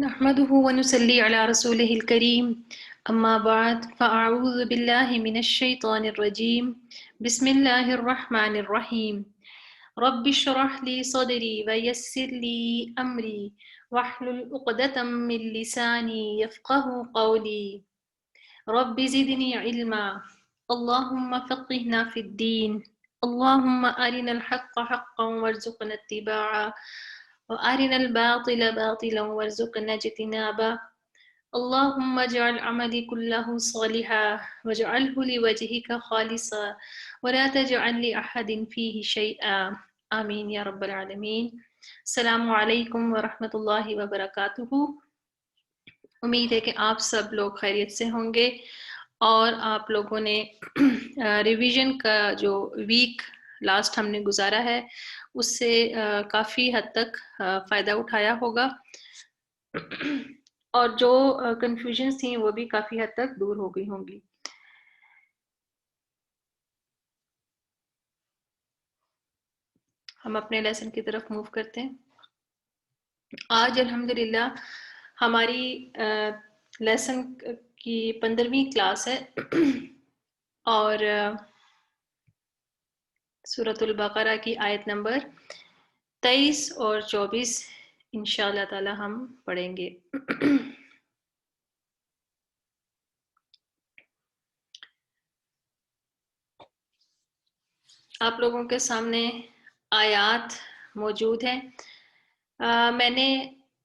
نحمده ونصلي على رسوله الكريم أما بعد فأعوذ بالله من الشيطان الرجيم بسم الله الرحمن الرحيم رب اشرح لي صدري ويسر لي أمري واحلل عقدة من لساني يفقه قولي رب زدني علما اللهم فقهنا في الدين اللهم أرنا الحق حقا وارزقنا اتباعه وأرنا الباطل باطلا وارزقنا اجتنابه اللهم اجعل عملي كله صالحا واجعله لوجهك خالصا ولا تجعل لأحد فيه شيئا آمین یا رب العالمین۔ السلام علیکم ورحمۃ اللہ وبرکاتہ۔ امید ہے کہ آپ سب لوگ خیریت سے ہوں گے اور آپ لوگوں نے ریویژن کا جو ویک لاسٹ ہم نے گزارا ہے اس سے کافی حد تک فائدہ اٹھایا ہوگا اور جو کنفیوژنس تھیں وہ بھی کافی حد تک دور ہو گئی ہوں گی۔ ہم اپنے لیسن کی طرف موو کرتے ہیں۔ آج الحمدللہ ہماری لیسن کی 15ویں کلاس ہے اور سورۃ البقرہ کی آیت نمبر 23 اور 24 انشاءاللہ تعالی ہم پڑھیں گے۔ آپ لوگوں کے سامنے آیات موجود ہیں۔ میں نے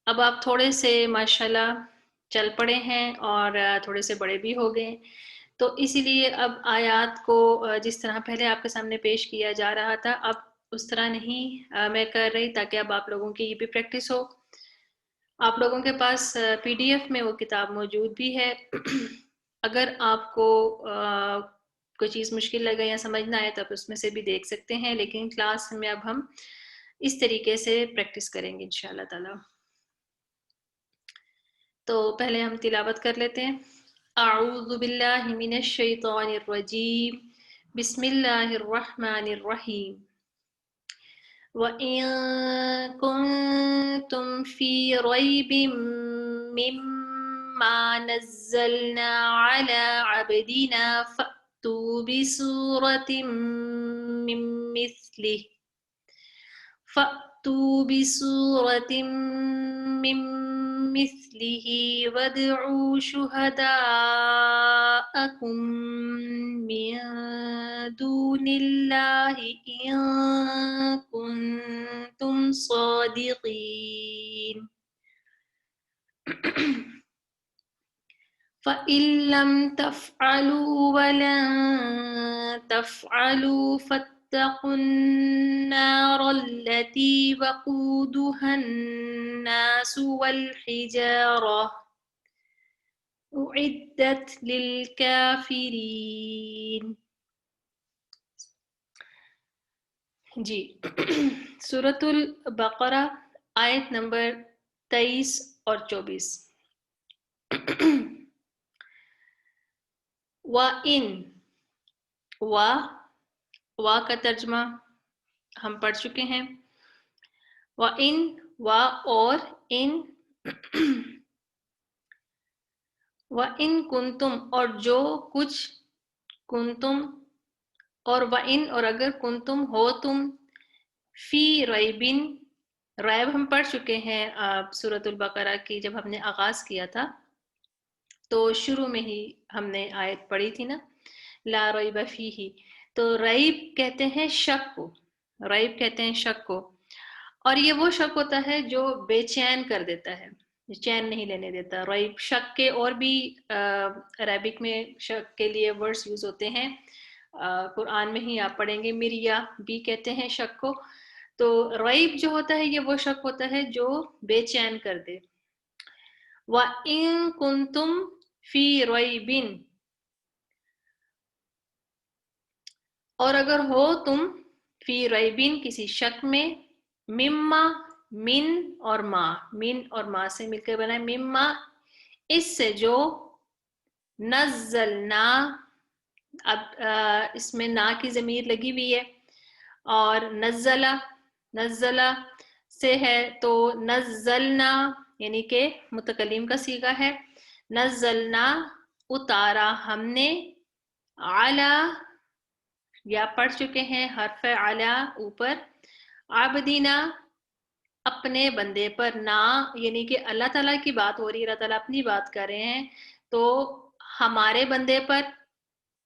اب آپ تھوڑے سے ماشاءاللہ چل پڑے ہیں اور تھوڑے سے بڑے بھی ہو گئے، تو اسی لیے اب آیات کو جس طرح پہلے آپ کے سامنے پیش کیا جا رہا تھا اب اس طرح نہیں میں کر رہی، تاکہ اب آپ لوگوں کی یہ بھی پریکٹس ہو۔ آپ لوگوں کے پاس پی ڈی ایف میں وہ کتاب موجود بھی ہے۔ اگر آپ کو کوئی چیز مشکل لگے یا سمجھ نہ آئے تو آپ اس میں سے بھی دیکھ سکتے ہیں، لیکن کلاس میں اب ہم اس طریقے سے پریکٹس کریں گے انشاءاللہ تعالی۔ تو پہلے ہم تلاوت کر لیتے ہیں۔ اعوذ باللہ من الشیطان الرجیم بسم اللہ الرحمن الرحیم۔ وَإِن كُنتُمْ فِي رَيْبٍ مِّمَّا نَزَّلْنَا عَلَىٰ عَبْدِنَا فَأْتُوا بِسُورَةٍ مِّن مِّثْلِهِ وَادْعُوا شُهَدَاءَكُم مِّن دُونِ اللَّهِ إِن كُنتُمْ صَادِقِينَ۔ فَإِن لَّمْ تَفْعَلُوا وَلَن تَفْعَلُوا فَاتَّقُوا النَّارَ الَّتِي وَقُودُهَا النَّاسُ وَالْحِجَارَةُ أُعِدَّتْ لِلْكَافِرِينَ۔ جی سورۃ البقرہ آیت نمبر 23 اور 24۔ وَإِن وا کا ترجمہ ہم پڑھ چکے ہیں۔ وَإِن اور ان وَإِن کنتم اور جو کچھ کنتم اور وَإِن اور اگر کنتم ہو تم فی ریبن ریب ہم پڑھ چکے ہیں سورۃ البقرہ کی جب ہم نے آغاز کیا تھا تو شروع میں ہی ہم نے آیت پڑھی تھی نا، لا ریب فیہ۔ تو ریب کہتے ہیں شک کو، ریب کہتے ہیں شک کو، اور یہ وہ شک ہوتا ہے جو بے چین کر دیتا ہے، چین نہیں لینے دیتا۔ ریب شک کے اور بھی عربک میں شک کے لیے ورڈز یوز ہوتے ہیں، قرآن میں ہی آپ پڑھیں گے مریا بھی کہتے ہیں شک کو۔ تو ریب جو ہوتا ہے یہ وہ شک ہوتا ہے جو بے چین کر دے۔ وَإِن كُنتُمْ فِي رَيْبٍ اور اگر ہو تم فی ریبن کسی شک میں، مما من اور ما سے مل کر بنا ہے، مما اس سے جو نزلنا، اب اس میں نا کی ضمیر لگی ہوئی ہے، اور نزلہ سے ہے تو نزلنا یعنی کہ متکلم کا صیغہ ہے. نزلنا اتارا ہم نے، علی یا پڑھ چکے ہیں حرف علی اوپر، عبدینا اپنے بندے پر، نا یعنی کہ اللہ تعالیٰ کی بات ہو رہی ہے، اللہ تعالیٰ اپنی بات کر رہے ہیں تو ہمارے بندے پر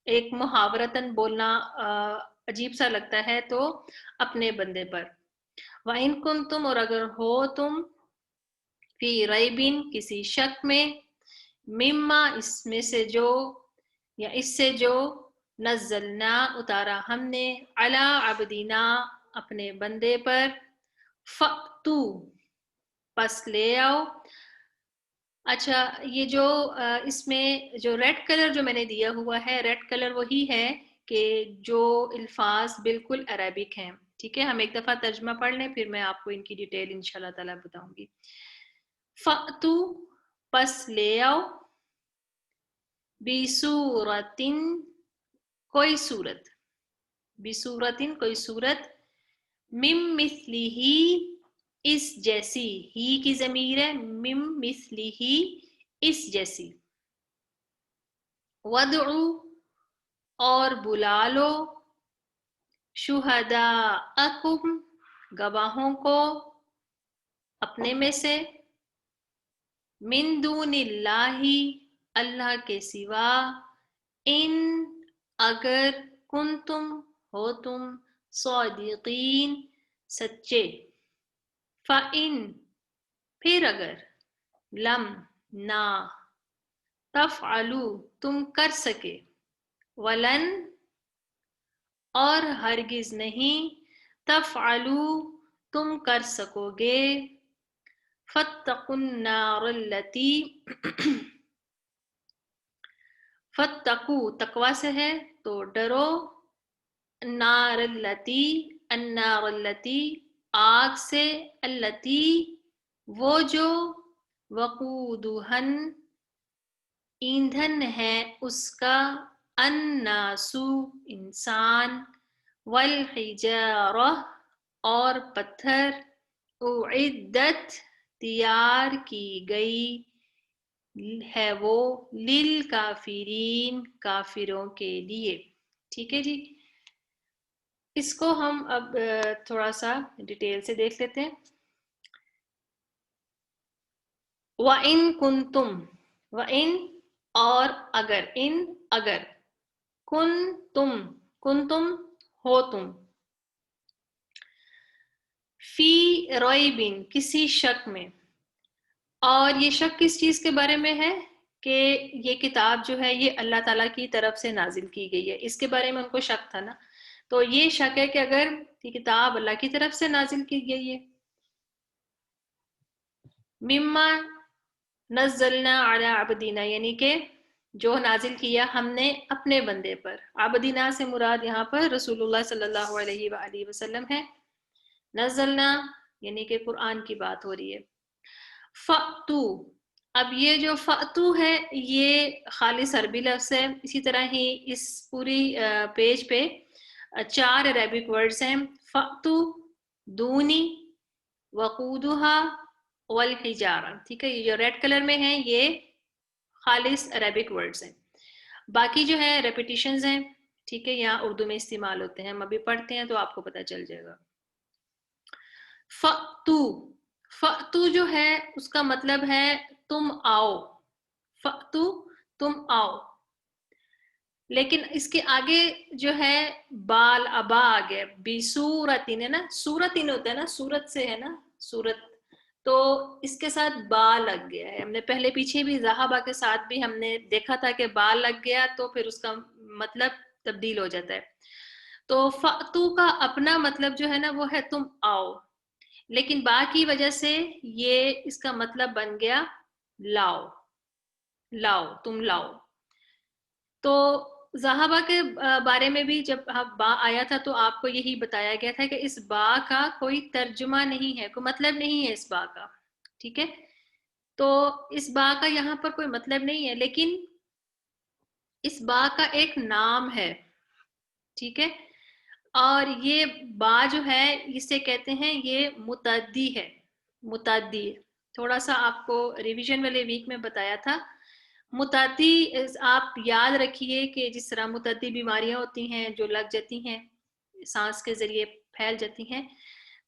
ایک محاورتاً بولنا عجیب سا لگتا ہے، تو اپنے بندے پر. وَإِن كُنتُمْ اور اگر ہو تم، فی ریبن کسی شک میں، مما اس میں سے جو یا اس سے جو، نزلنا اتارا ہم نے، علی عبدینا اپنے بندے پر، فَأْتُو پس لے آؤ. اچھا یہ جو اس میں جو ریڈ کلر جو میں نے دیا ہوا ہے، ریڈ کلر وہی ہے کہ جو الفاظ بالکل عربک ہیں. ٹھیک ہے، ہم ایک دفعہ ترجمہ پڑھ لیں پھر میں آپ کو ان کی ڈیٹیل انشاءاللہ تعالیٰ بتاؤں گی. فَأْتُو پس لے آؤ، بِسُورَةٍ کوئی صورت، بِسُورَةٍ کوئی صورت، مِن مِثْلِهِ اس جیسی، ہی کی ضمیر ہے، مِن مِثْلِهِ اس جیسی، وَادْعُوا اور بلا لو، شُہَدَاءَکُمْ گواہوں کو اپنے میں سے، من دون اللہ اللہ کے سوا، ان اگر کنتم ہو تم، صادقین سچے، فَإِن پھر اگر، لم نہ، تفعلوا تم کر سکے، ولن اور ہرگز نہیں، تفعلوا تم کر سکو گے، فاتقوا النار التي فتقو تقوی سے ہے تو ڈرو، النار التي آگ سے، التي وہ جو، وقودہن ایندھن ہے اس کا، الناسو انسان، والحجارہ اور پتھر، اعدت تیار کی گئی ہے وہ، للکافرین کافروں کے لیے. ٹھیک ہے جی، اس کو ہم اب تھوڑا سا ڈیٹیل سے دیکھ لیتے ہیں. وَإِن كُنتُم وَإِن اور اگر، ان اگر، کنتم ہو تم، فی ریبن کسی شک میں، اور یہ شک کس چیز کے بارے میں ہے کہ یہ کتاب جو ہے یہ اللہ تعالیٰ کی طرف سے نازل کی گئی ہے، اس کے بارے میں ان کو شک تھا نا، تو یہ شک ہے کہ اگر یہ کتاب اللہ کی طرف سے نازل کی گئی ہے، مما نزلنا علی عبدینا یعنی کہ جو نازل کیا ہم نے اپنے بندے پر، عبدینا سے مراد یہاں پر رسول اللہ صلی اللہ علیہ وآلہ وسلم ہے، نزلنا یعنی کہ قرآن کی بات ہو رہی ہے. فَأْتُو اب یہ جو فَأْتُو ہے یہ خالص عربی لفظ ہے، اسی طرح ہی اس پوری پیج پہ 4 عربک ورڈز ہیں، فَأْتُو دونی، وقودها والحجارہ. ٹھیک ہے، یہ جو ریڈ کلر میں ہیں یہ خالص عربک ورڈز ہیں، باقی جو ہے ریپیٹیشنز ہیں. ٹھیک ہے، یہاں اردو میں استعمال ہوتے ہیں، ہم ابھی پڑھتے ہیں تو آپ کو پتہ چل جائے گا. فَأْتُو فَأْتُو جو ہے اس کا مطلب ہے تم آؤ، فَأْتُو تم آؤ، لیکن اس کے آگے جو ہے بال ابا آگے بِسُورَةٍ ہے نا، سورتن ہوتا ہے نا، سورت سے ہے نا، سورت، تو اس کے ساتھ با لگ گیا ہے. ہم نے پہلے پیچھے بھی ذہبہ کے ساتھ بھی ہم نے دیکھا تھا کہ با لگ گیا تو پھر اس کا مطلب تبدیل ہو جاتا ہے. تو فَأْتُو کا اپنا مطلب جو ہے نا وہ ہے تم آؤ، لیکن با کی وجہ سے یہ اس کا مطلب بن گیا لاؤ، لاؤ تم لاؤ. تو ذہبہ کے بارے میں بھی جب با آیا تھا تو آپ کو یہی بتایا گیا تھا کہ اس با کا کوئی ترجمہ نہیں ہے، کوئی مطلب نہیں ہے اس با کا. ٹھیک ہے، تو اس با کا یہاں پر کوئی مطلب نہیں ہے، لیکن اس با کا ایک نام ہے. ٹھیک ہے، اور یہ با جو ہے اسے کہتے ہیں یہ متعدی ہے، متعدی. تھوڑا سا آپ کو ریویژن والے ویک میں بتایا تھا. متعدی آپ یاد رکھیے کہ جس طرح متعدی بیماریاں ہوتی ہیں جو لگ جاتی ہیں سانس کے ذریعے پھیل جاتی ہیں،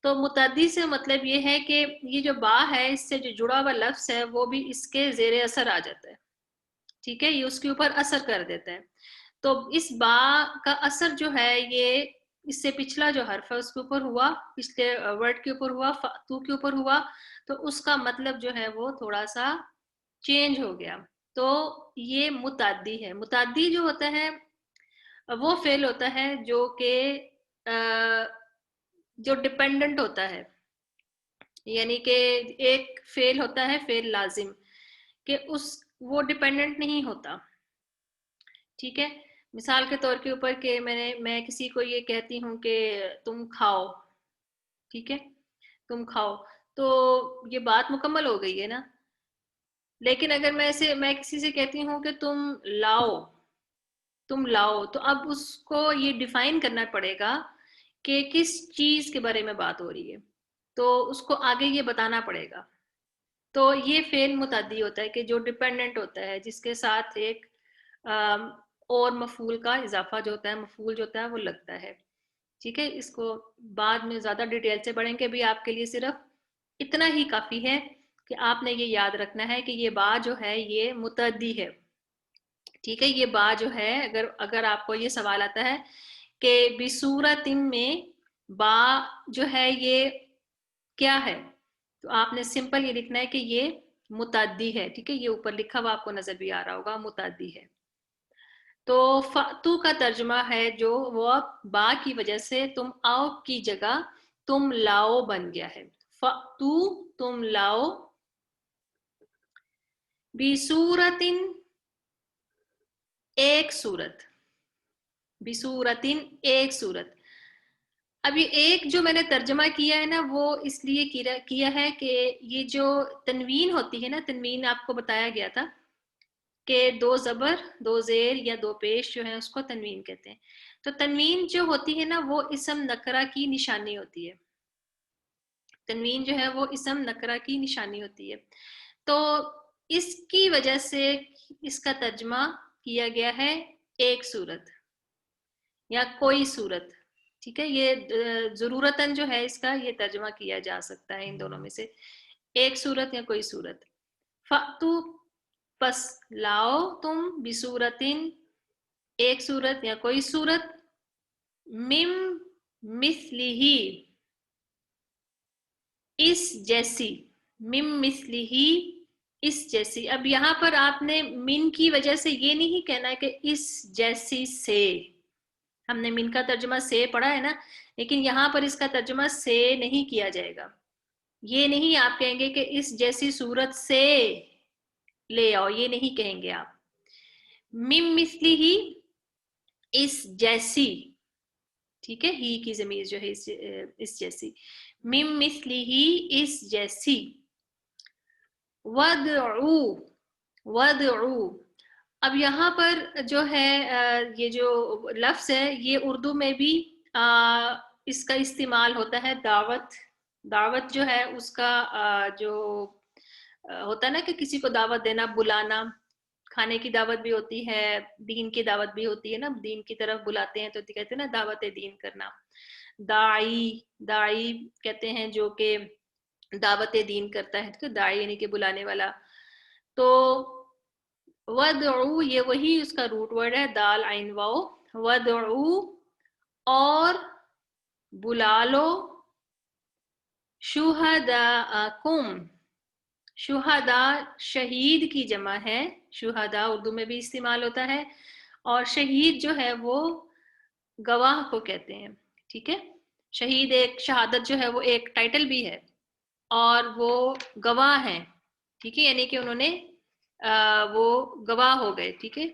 تو متعدی سے مطلب یہ ہے کہ یہ جو با ہے اس سے جو جڑا ہوا لفظ ہے وہ بھی اس کے زیر اثر آ جاتا ہے. ٹھیک ہے، یہ اس کے اوپر اثر کر دیتا ہے. تو اس با کا اثر جو ہے یہ اس سے پچھلا جو حرف ہے اس کے اوپر ہوا، پچھلے ورڈ کے اوپر ہوا، تو کے اوپر ہوا، تو اس کا مطلب جو ہے وہ تھوڑا سا چینج ہو گیا. تو یہ متعدی ہے. متعدی جو ہوتا ہے وہ فعل ہوتا ہے جو کہ جو ڈپینڈنٹ ہوتا ہے، یعنی کہ ایک فعل ہوتا ہے فعل لازم کہ وہ ڈپینڈنٹ نہیں ہوتا. ٹھیک ہے، مثال کے طور کے اوپر کہ میں کسی کو یہ کہتی ہوں کہ تم کھاؤ، ٹھیک ہے، تم کھاؤ، تو یہ بات مکمل ہو گئی ہے نا. لیکن اگر میں کسی سے کہتی ہوں کہ تم لاؤ، تو اب اس کو یہ ڈیفائن کرنا پڑے گا کہ کس چیز کے بارے میں بات ہو رہی ہے، تو اس کو آگے یہ بتانا پڑے گا. تو یہ فعل متعدی ہوتا ہے کہ جو ڈیپینڈنٹ ہوتا ہے، جس کے ساتھ ایک اور مفعول کا اضافہ جو ہوتا ہے، مفعول جو ہوتا ہے وہ لگتا ہے. ٹھیک ہے، اس کو بعد میں زیادہ ڈیٹیل سے پڑھیں گے. بھی آپ کے لیے صرف اتنا ہی کافی ہے کہ آپ نے یہ یاد رکھنا ہے کہ یہ با جو ہے یہ متعدی ہے. ٹھیک ہے، یہ با جو ہے اگر آپ کو یہ سوال آتا ہے کہ بصورت میں با جو ہے یہ کیا ہے، تو آپ نے سمپل یہ لکھنا ہے کہ یہ متعدی ہے. ٹھیک ہے، یہ اوپر لکھا ہوا آپ کو نظر بھی آ رہا ہوگا، متعدی ہے. تو فَأْتُو کا ترجمہ ہے جو وہ با کی وجہ سے تم آؤ کی جگہ تم لاؤ بن گیا ہے. فَأْتُو تم لاؤ، بِصُورَةٍ ایک صورت، بِصُورَةٍ ایک صورت. اب یہ ایک جو میں نے ترجمہ کیا ہے نا وہ اس لیے کیا ہے کہ یہ جو تنوین ہوتی ہے نا، تنوین آپ کو بتایا گیا تھا کہ دو زبر، دو زیر یا دو پیش جو ہیں اس کو تنوین کہتے ہیں. تو تنوین جو ہوتی ہے نا وہ اسم نکرہ کی نشانی ہوتی ہے. تنوین جو ہے وہ اسم نکرہ کی نشانی ہوتی ہے. تو اس کی وجہ سے اس کا ترجمہ کیا گیا ہے ایک صورت یا کوئی صورت. ٹھیک ہے، یہ ضرورتاً جو ہے اس کا یہ ترجمہ کیا جا سکتا ہے ان دونوں میں سے، ایک صورت یا کوئی صورت. فَأْتُو پس لاؤ تم، بصورتن ایک صورت یا کوئی صورت، مم مثلہ اس جیسی، مم مثلہ اس جیسی. اب یہاں پر آپ نے من کی وجہ سے یہ نہیں کہنا ہے کہ اس جیسی سے، ہم نے من کا ترجمہ سے پڑھا ہے نا، لیکن یہاں پر اس کا ترجمہ سے نہیں کیا جائے گا. یہ نہیں آپ کہیں گے کہ اس جیسی صورت سے لے آؤ، یہ نہیں کہیں گے آپ. مم مثلی ہی اس جیسی، ٹھیک ہے، ہی کی ضمیر جو ہے اس جیسی، مم مثلی ہی اس جیسی. ودعو، ودعو. اب یہاں پر جو ہے یہ جو لفظ ہے یہ اردو میں بھی اس کا استعمال ہوتا ہے دعوت. دعوت جو ہے اس کا جو ہوتا ہے نا کہ کسی کو دعوت دینا، بلانا، کھانے کی دعوت بھی ہوتی ہے، دین کی دعوت بھی ہوتی ہے نا، دین کی طرف بلاتے ہیں تو کہتے ہیں نا دعوت دین کرنا. داعی، داعی کہتے ہیں جو کہ دعوت دین کرتا ہے، تو داعی یعنی کہ بلانے والا. تو ودعو یہ وہی اس کا روٹ ورڈ ہے، دال عین واو. ودعو اور بلا لو، شہداءکم، شہداء شہید کی جمع ہے، شہداء اردو میں بھی استعمال ہوتا ہے، اور شہید جو ہے وہ گواہ کو کہتے ہیں. ٹھیک ہے، شہید ایک شہادت جو ہے وہ ایک ٹائٹل بھی ہے اور وہ گواہ ہیں. ٹھیک ہے، یعنی کہ انہوں نے وہ گواہ ہو گئے. ٹھیک ہے،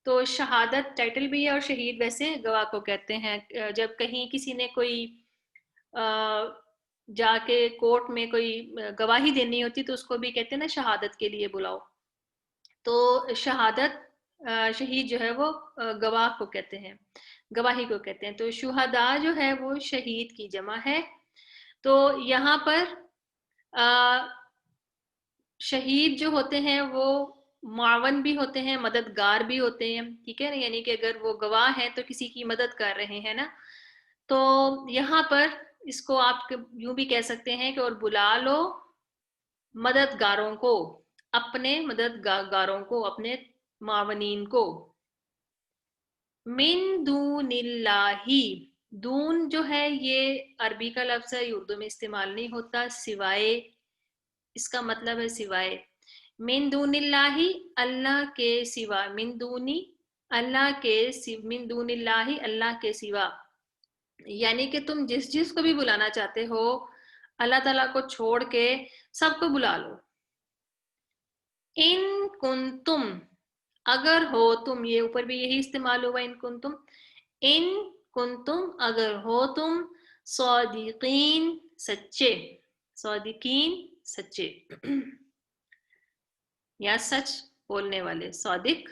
تو شہادت ٹائٹل بھی ہے اور شہید ویسے گواہ کو کہتے ہیں. جب کہیں کسی نے کوئی جا کے کورٹ میں کوئی گواہی دینی ہوتی تو اس کو بھی کہتے ہیں نا شہادت کے لیے بلاؤ. تو شہادت شہید جو ہے وہ گواہ کو کہتے ہیں، گواہی کو کہتے ہیں. تو شہداء جو ہے وہ شہید کی جمع ہے. تو یہاں پر شہید جو ہوتے ہیں وہ معاون بھی ہوتے ہیں، مددگار بھی ہوتے ہیں، ٹھیک ہے نا. یعنی کہ اگر وہ گواہ ہیں تو کسی کی مدد کر رہے ہیں نا. تو یہاں پر اس کو آپ یوں بھی کہہ سکتے ہیں کہ اور بلا لو مددگاروں کو، اپنے مددگاروں کو، اپنے معاونین کو. من دون اللہ، دون جو ہے یہ عربی کا لفظ ہے، یہ اردو میں استعمال نہیں ہوتا. سوائے، اس کا مطلب ہے سوائے. من دون اللہ، اللہ کے سوا. من دونی، اللہ کے، من دون اللہ، اللہ کے سوا. یعنی کہ تم جس کو بھی بلانا چاہتے ہو اللہ تعالیٰ کو چھوڑ کے سب کو بلا لو. ان کنتم، اگر ہو تم، یہ اوپر بھی یہی استعمال ہوا ان کنتم. ان کنتم، اگر ہو تم، صادقین، سچے. صادقین، سچے یا سچ بولنے والے. صادق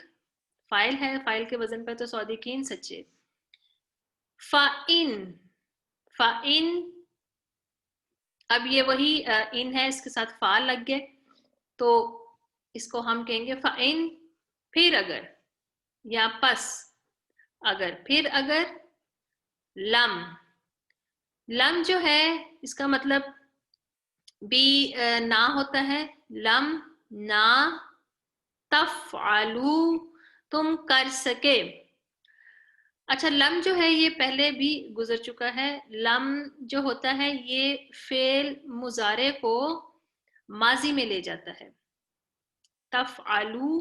فائل ہے، فائل کے وزن پہ تو صادقین سچے. فَإِن، فَإِن، اب یہ وہی ان ہے، اس کے ساتھ فا لگ گئے تو اس کو ہم کہیں گے فَإِن، پھر اگر، یا پس اگر، پھر اگر. لم، لم جو ہے اس کا مطلب بھی نہ ہوتا ہے. لم، نہ. تفعلو، تم کر سکے. اچھا، لم جو ہے یہ پہلے بھی گزر چکا ہے. لم جو ہوتا ہے یہ فعل مضارع کو ماضی میں لے جاتا ہے. تفعلو،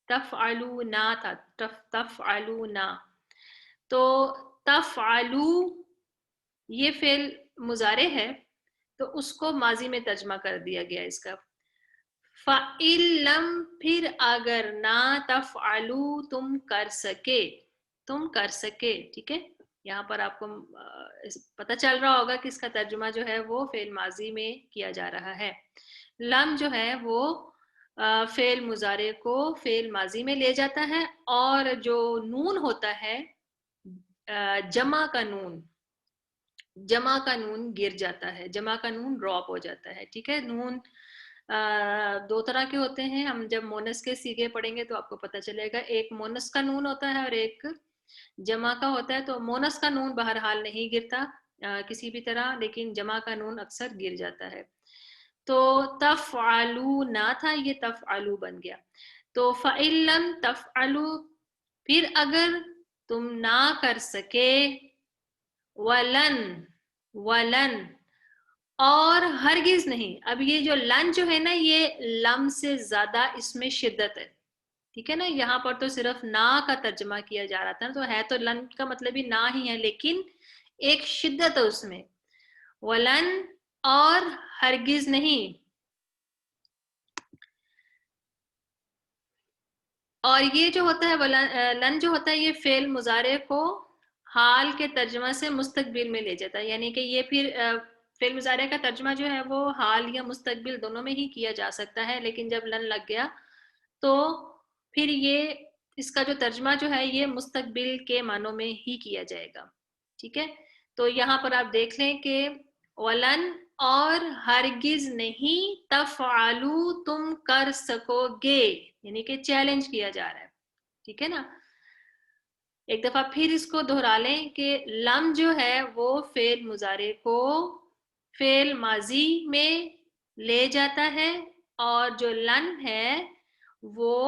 تفعلونا تھا، تفعلونا. تو تفعلو یہ فعل مضارع ہے تو اس کو ماضی میں ترجمہ کر دیا گیا اس کا. فَإِن لَم، پھر اگر نہ، تفعلو، تم کر سکے، تم کر سکے. ٹھیک ہے، یہاں پر آپ کو پتہ چل رہا ہوگا کہ اس کا ترجمہ جو ہے وہ فعل ماضی میں کیا جا رہا ہے. لم جو ہے وہ فعل مضارع کو فعل ماضی میں لے جاتا ہے، اور جو نون ہوتا ہے جمع کا نون، جمع کا نون گر جاتا ہے، جمع کا نون ڈراپ ہو جاتا ہے. ٹھیک ہے، نون دو طرح کے ہوتے ہیں. ہم جب مونس کے سیغے پڑھیں گے تو آپ کو پتہ چلے گا. ایک مونس کا نون ہوتا ہے اور ایک جمع کا ہوتا ہے. تو مونس کا نون بہرحال نہیں گرتا کسی بھی طرح، لیکن جمع کا نون اکثر گر جاتا ہے. تو تفعلو نہ تھا، یہ تفعلو بن گیا. تو فَإِن لَم تفعلو، پھر اگر تم نہ کر سکے. وَلَن، وَلَن، اور ہرگز نہیں. اب یہ جو لن جو ہے نا یہ لم سے زیادہ اس میں شدت ہے. ٹھیک ہے نا، یہاں پر تو صرف نہ کا ترجمہ کیا جا رہا تھا، تو ہے تو لن کا مطلب ہی نہ ہی ہے، لیکن ایک شدت ہے اس میں. ولن، اور ہرگز نہیں. اور یہ جو ہوتا ہے لن جو ہوتا ہے یہ فعل مضارع کو حال کے ترجمہ سے مستقبل میں لے جاتا ہے. یعنی کہ یہ پھر فعل مضارع کا ترجمہ جو ہے وہ حال یا مستقبل دونوں میں ہی کیا جا سکتا ہے، لیکن جب لن لگ گیا تو پھر یہ اس کا جو ترجمہ جو ہے یہ مستقبل کے معنوں میں ہی کیا جائے گا. ٹھیک ہے، تو یہاں پر آپ دیکھ لیں کہ ولن، اور ہرگز نہیں، تفعلو، تم کر سکو گے، یعنی کہ چیلنج کیا جا رہا ہے. ٹھیک ہے نا، ایک دفعہ پھر اس کو دہرا لیں کہ لم جو ہے وہ فعل مضارع کو فعل ماضی میں لے جاتا ہے، اور جو لن ہے وہ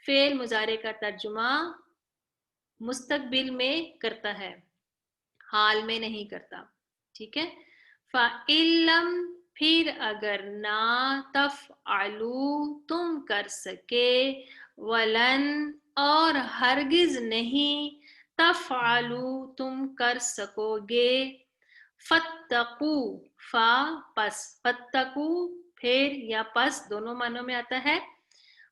فعل مضارع کا ترجمہ مستقبل میں کرتا ہے، حال میں نہیں کرتا. ٹھیک ہے، فَإِن لَم، پھر اگر نہ، تفعلو، تم کر سکے. وَلَن، اور ہرگز نہیں، تفعلو، تم کر سکو گے. فَاتَّقُوا، فا پس، فَاتَّقُوا پھر یا پس دونوں معنوں میں آتا ہے.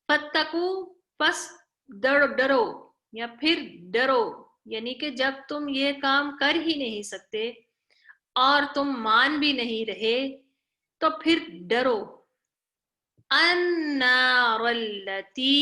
فَاتَّقُوا پس ڈرو، یا پھر ڈرو. یعنی کہ جب تم یہ کام کر ہی نہیں سکتے اور تم مان بھی نہیں رہے تو پھر ڈرو. النار التی،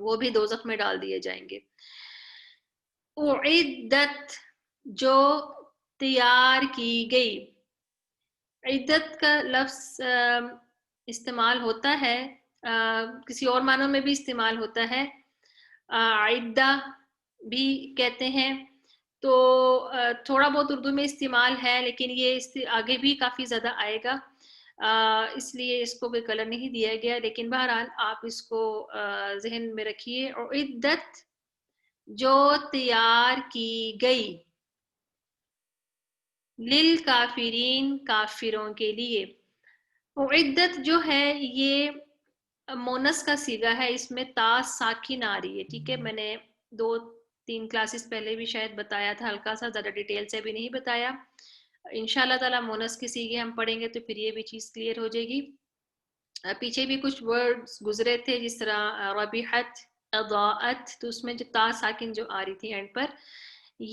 وہ بھی دوزخ میں ڈال دیے جائیں گے. اعدت جو تیار کی گئی. عدت کا لفظ استعمال ہوتا ہے کسی اور معنوں میں بھی استعمال ہوتا ہے. عدہ بھی کہتے ہیں. تو تھوڑا بہت اردو میں استعمال ہے لیکن یہ آگے بھی کافی زیادہ آئے گا اس لیے اس کو کوئی کلر نہیں دیا گیا لیکن بہرحال آپ اس کو ذہن میں رکھیے. اور عدت جو تیار کی گئی للکافرین کافروں کے لیے. عدت جو ہے یہ مونس کا صیغہ ہے اس میں تا ساکن آ رہی ہے. ٹھیک ہے میں نے 2-3 کلاسز پہلے بھی شاید بتایا تھا ہلکا سا زیادہ ڈیٹیل سے بھی نہیں بتایا. انشاءاللہ تعالی مونس کے صیغے ہم پڑھیں گے تو پھر یہ بھی چیز کلیئر ہو جائے گی. پیچھے بھی کچھ ورڈز گزرے تھے جس طرح ربیحت اضاءت تو اس میں جو تا ساکن جو آ رہی تھی اینڈ پر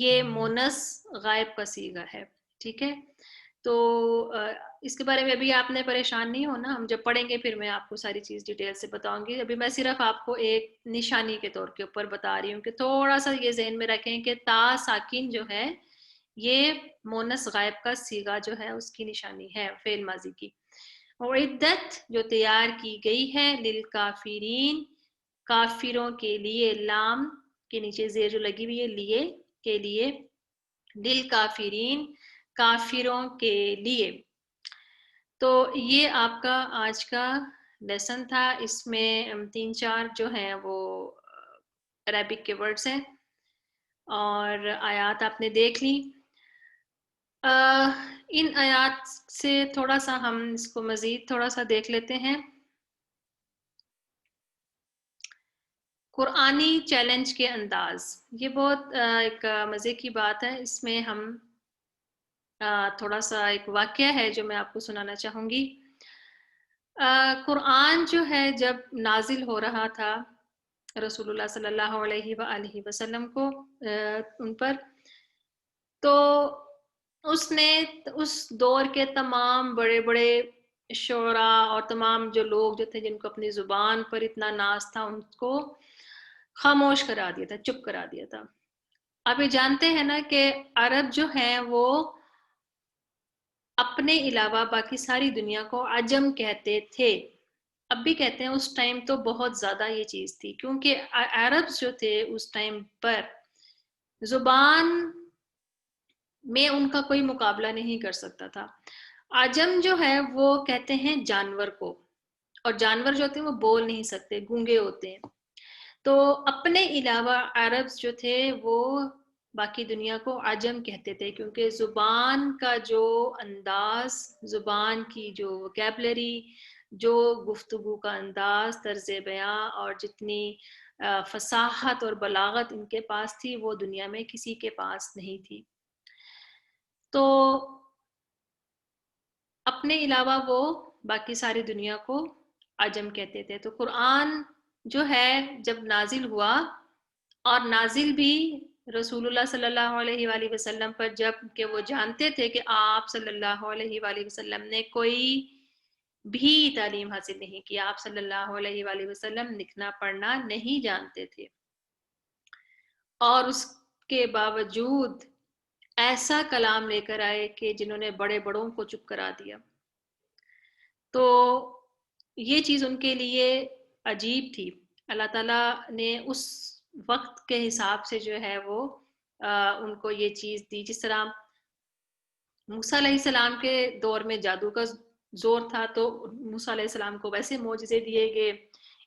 یہ مونس غائب کا صیغہ ہے. ٹھیک ہے تو اس کے بارے میں ابھی آپ نے پریشان نہیں ہونا ہم جب پڑھیں گے پھر میں آپ کو ساری چیز ڈیٹیل سے بتاؤں گی. ابھی میں صرف آپ کو ایک نشانی کے طور کے اوپر بتا رہی ہوں کہ تھوڑا سا یہ ذہن میں رکھیں کہ تا ساکن جو ہے یہ مونس غائب کا صیغہ جو ہے اس کی نشانی ہے فعل ماضی کی. عدت جو تیار کی گئی ہے للکافرین کافروں کے لیے. لام کے نیچے زیر جو لگی ہوئی ہے لیے کے لیے. للکافرین کافروں کے لیے. تو یہ آپ کا آج کا لیسن تھا. اس میں 3-4 جو ہیں وہ عربک کے ورڈز ہیں اور آیات آپ نے دیکھ لی. ان آیات سے تھوڑا سا ہم اس کو مزید تھوڑا سا دیکھ لیتے ہیں. قرآنی چیلنج کے انداز یہ بہت ایک مزے کی بات ہے. اس میں ہم تھوڑا سا ایک واقعہ ہے جو میں آپ کو سنانا چاہوں گی. قرآن جو ہے جب نازل ہو رہا تھا رسول اللہ صلی اللہ علیہ وآلہ وسلم کو ان پر تو اس نے اس دور کے تمام بڑے بڑے شعراء اور تمام جو لوگ جو تھے جن کو اپنی زبان پر اتنا ناز تھا ان کو خاموش کرا دیا تھا چپ کرا دیا تھا. آپ یہ جانتے ہیں نا کہ عرب جو ہیں وہ اپنے علاوہ باقی ساری دنیا کو عجم کہتے تھے. اب بھی کہتے ہیں اس ٹائم تو بہت زیادہ یہ چیز تھی کیونکہ عرب جو تھے اس ٹائم پر زبان میں ان کا کوئی مقابلہ نہیں کر سکتا تھا. عجم جو ہے وہ کہتے ہیں جانور کو اور جانور جو ہوتے ہیں وہ بول نہیں سکتے گونگے ہوتے ہیں. تو اپنے علاوہ عرب جو تھے وہ باقی دنیا کو عجم کہتے تھے کیونکہ زبان کا جو انداز زبان کی جو وکیبلری جو گفتگو کا انداز طرز بیاں اور جتنی فصاحت اور بلاغت ان کے پاس تھی وہ دنیا میں کسی کے پاس نہیں تھی. تو اپنے علاوہ وہ باقی ساری دنیا کو عجم کہتے تھے. تو قرآن جو ہے جب نازل ہوا اور نازل بھی رسول اللہ صلی اللہ علیہ وآلہ وسلم پر جب کہ وہ جانتے تھے کہ آپ صلی اللہ علیہ وآلہ وسلم نے کوئی بھی تعلیم حاصل نہیں کی. آپ صلی اللہ علیہ وآلہ وسلم لکھنا پڑھنا نہیں جانتے تھے اور اس کے باوجود ایسا کلام لے کر آئے کہ جنہوں نے بڑے بڑوں کو چپ کرا دیا. تو یہ چیز ان کے لیے عجیب تھی. اللہ تعالیٰ نے اس وقت کے حساب سے جو ہے وہ ان کو یہ چیز دی. جس طرح موسیٰ علیہ السلام کے دور میں جادو کا زور تھا تو موسیٰ علیہ السلام کو ویسے معجزے دیے گئے.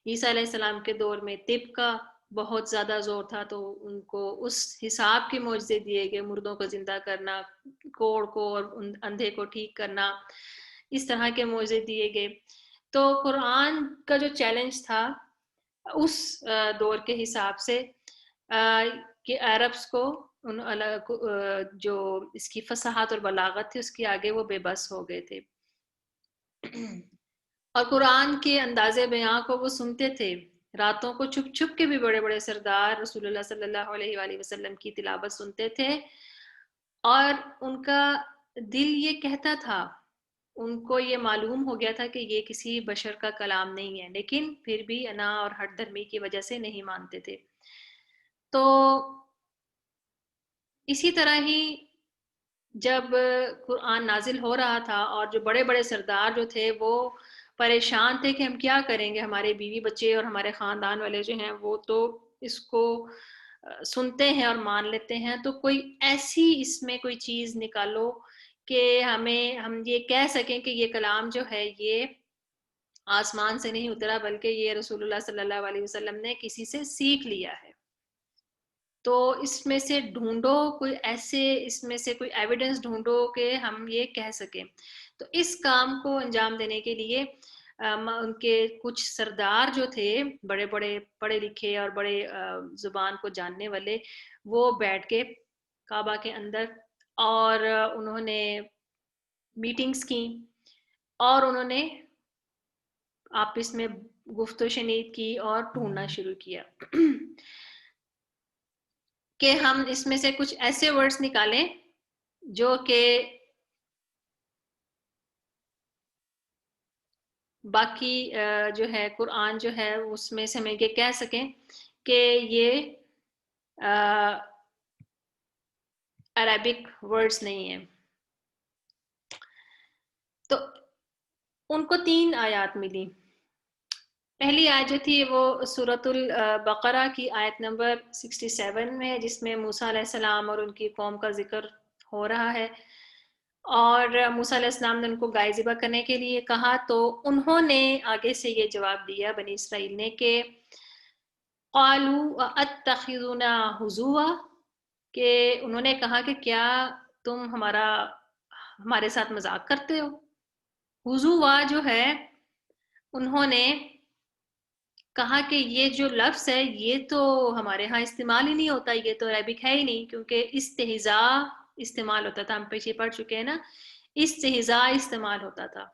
عیسیٰ علیہ السلام کے دور میں طب کا بہت زیادہ زور تھا تو ان کو اس حساب کے معجزے دیے گئے. مردوں کو زندہ کرنا کوڑ کو اور اندھے کو ٹھیک کرنا اس طرح کے معجزے دیے گئے. تو قرآن کا جو چیلنج تھا اس دور کے حساب سے کہ عربس کو جو اس کی فصاحت اور بلاغت تھی اس کے آگے وہ بے بس ہو گئے تھے اور قرآن کے انداز بیاں کو وہ سنتے تھے. راتوں کو چھپ چھپ کے بھی بڑے بڑے سردار رسول اللہ صلی اللہ علیہ وآلہ وسلم کی تلاوت سنتے تھے اور ان کا دل یہ کہتا تھا ان کو یہ معلوم ہو گیا تھا کہ یہ کسی بشر کا کلام نہیں ہے، لیکن پھر بھی انا اور ہٹ دھرمی کی وجہ سے نہیں مانتے تھے. تو اسی طرح ہی جب قرآن نازل ہو رہا تھا اور جو بڑے بڑے سردار جو تھے وہ پریشان تھے کہ ہم کیا کریں گے، ہمارے بیوی بچے اور ہمارے خاندان والے جو ہیں وہ تو اس کو سنتے ہیں اور مان لیتے ہیں، تو کوئی ایسی اس میں کوئی چیز نکالو کہ ہم یہ کہہ سکیں کہ یہ کلام جو ہے یہ آسمان سے نہیں اترا بلکہ یہ رسول اللہ صلی اللہ علیہ وسلم نے کسی سے سیکھ لیا ہے. تو اس میں سے ڈھونڈو کوئی ایسے، اس میں سے کوئی ایویڈنس ڈھونڈو کہ ہم یہ کہہ سکیں. تو اس کام کو انجام دینے کے لیے ان کے کچھ سردار جو تھے بڑے بڑے پڑھے لکھے اور بڑے زبان کو جاننے والے، وہ بیٹھ کے کعبہ کے اندر اور انہوں نے میٹنگز کی اور انہوں نے آپس میں گفت و شنید کی اور ڈھونڈنا شروع کیا کہ ہم اس میں سے کچھ ایسے ورڈز نکالیں جو کہ باقی جو ہے قرآن جو ہے اس میں سے ہم یہ کہہ سکیں کہ یہ عربک ورڈز نہیں ہیں. تو ان کو 3 آیات ملی. پہلی آیت جو تھی وہ سورۃ البقرہ کی آیت نمبر 67 میں، جس میں موسیٰ علیہ السلام اور ان کی قوم کا ذکر ہو رہا ہے. اور موسیٰ علیہ السلام نے ان کو گائے ذبح کرنے کے لیے کہا تو انہوں نے آگے سے یہ جواب دیا بنی اسرائیل نے کہ قالوا اتخذنا ہزوا، کہ انہوں نے کہا کہ کیا تم ہمارے ساتھ مذاق کرتے ہو. ہزوا جو ہے انہوں نے کہا کہ یہ جو لفظ ہے یہ تو ہمارے ہاں استعمال ہی نہیں ہوتا، یہ تو عربک ہے ہی نہیں، کیونکہ استہزاء استعمال ہوتا تھا، ہم پیچھے پڑھ چکے ہیں نا، استہزاء استعمال ہوتا تھا.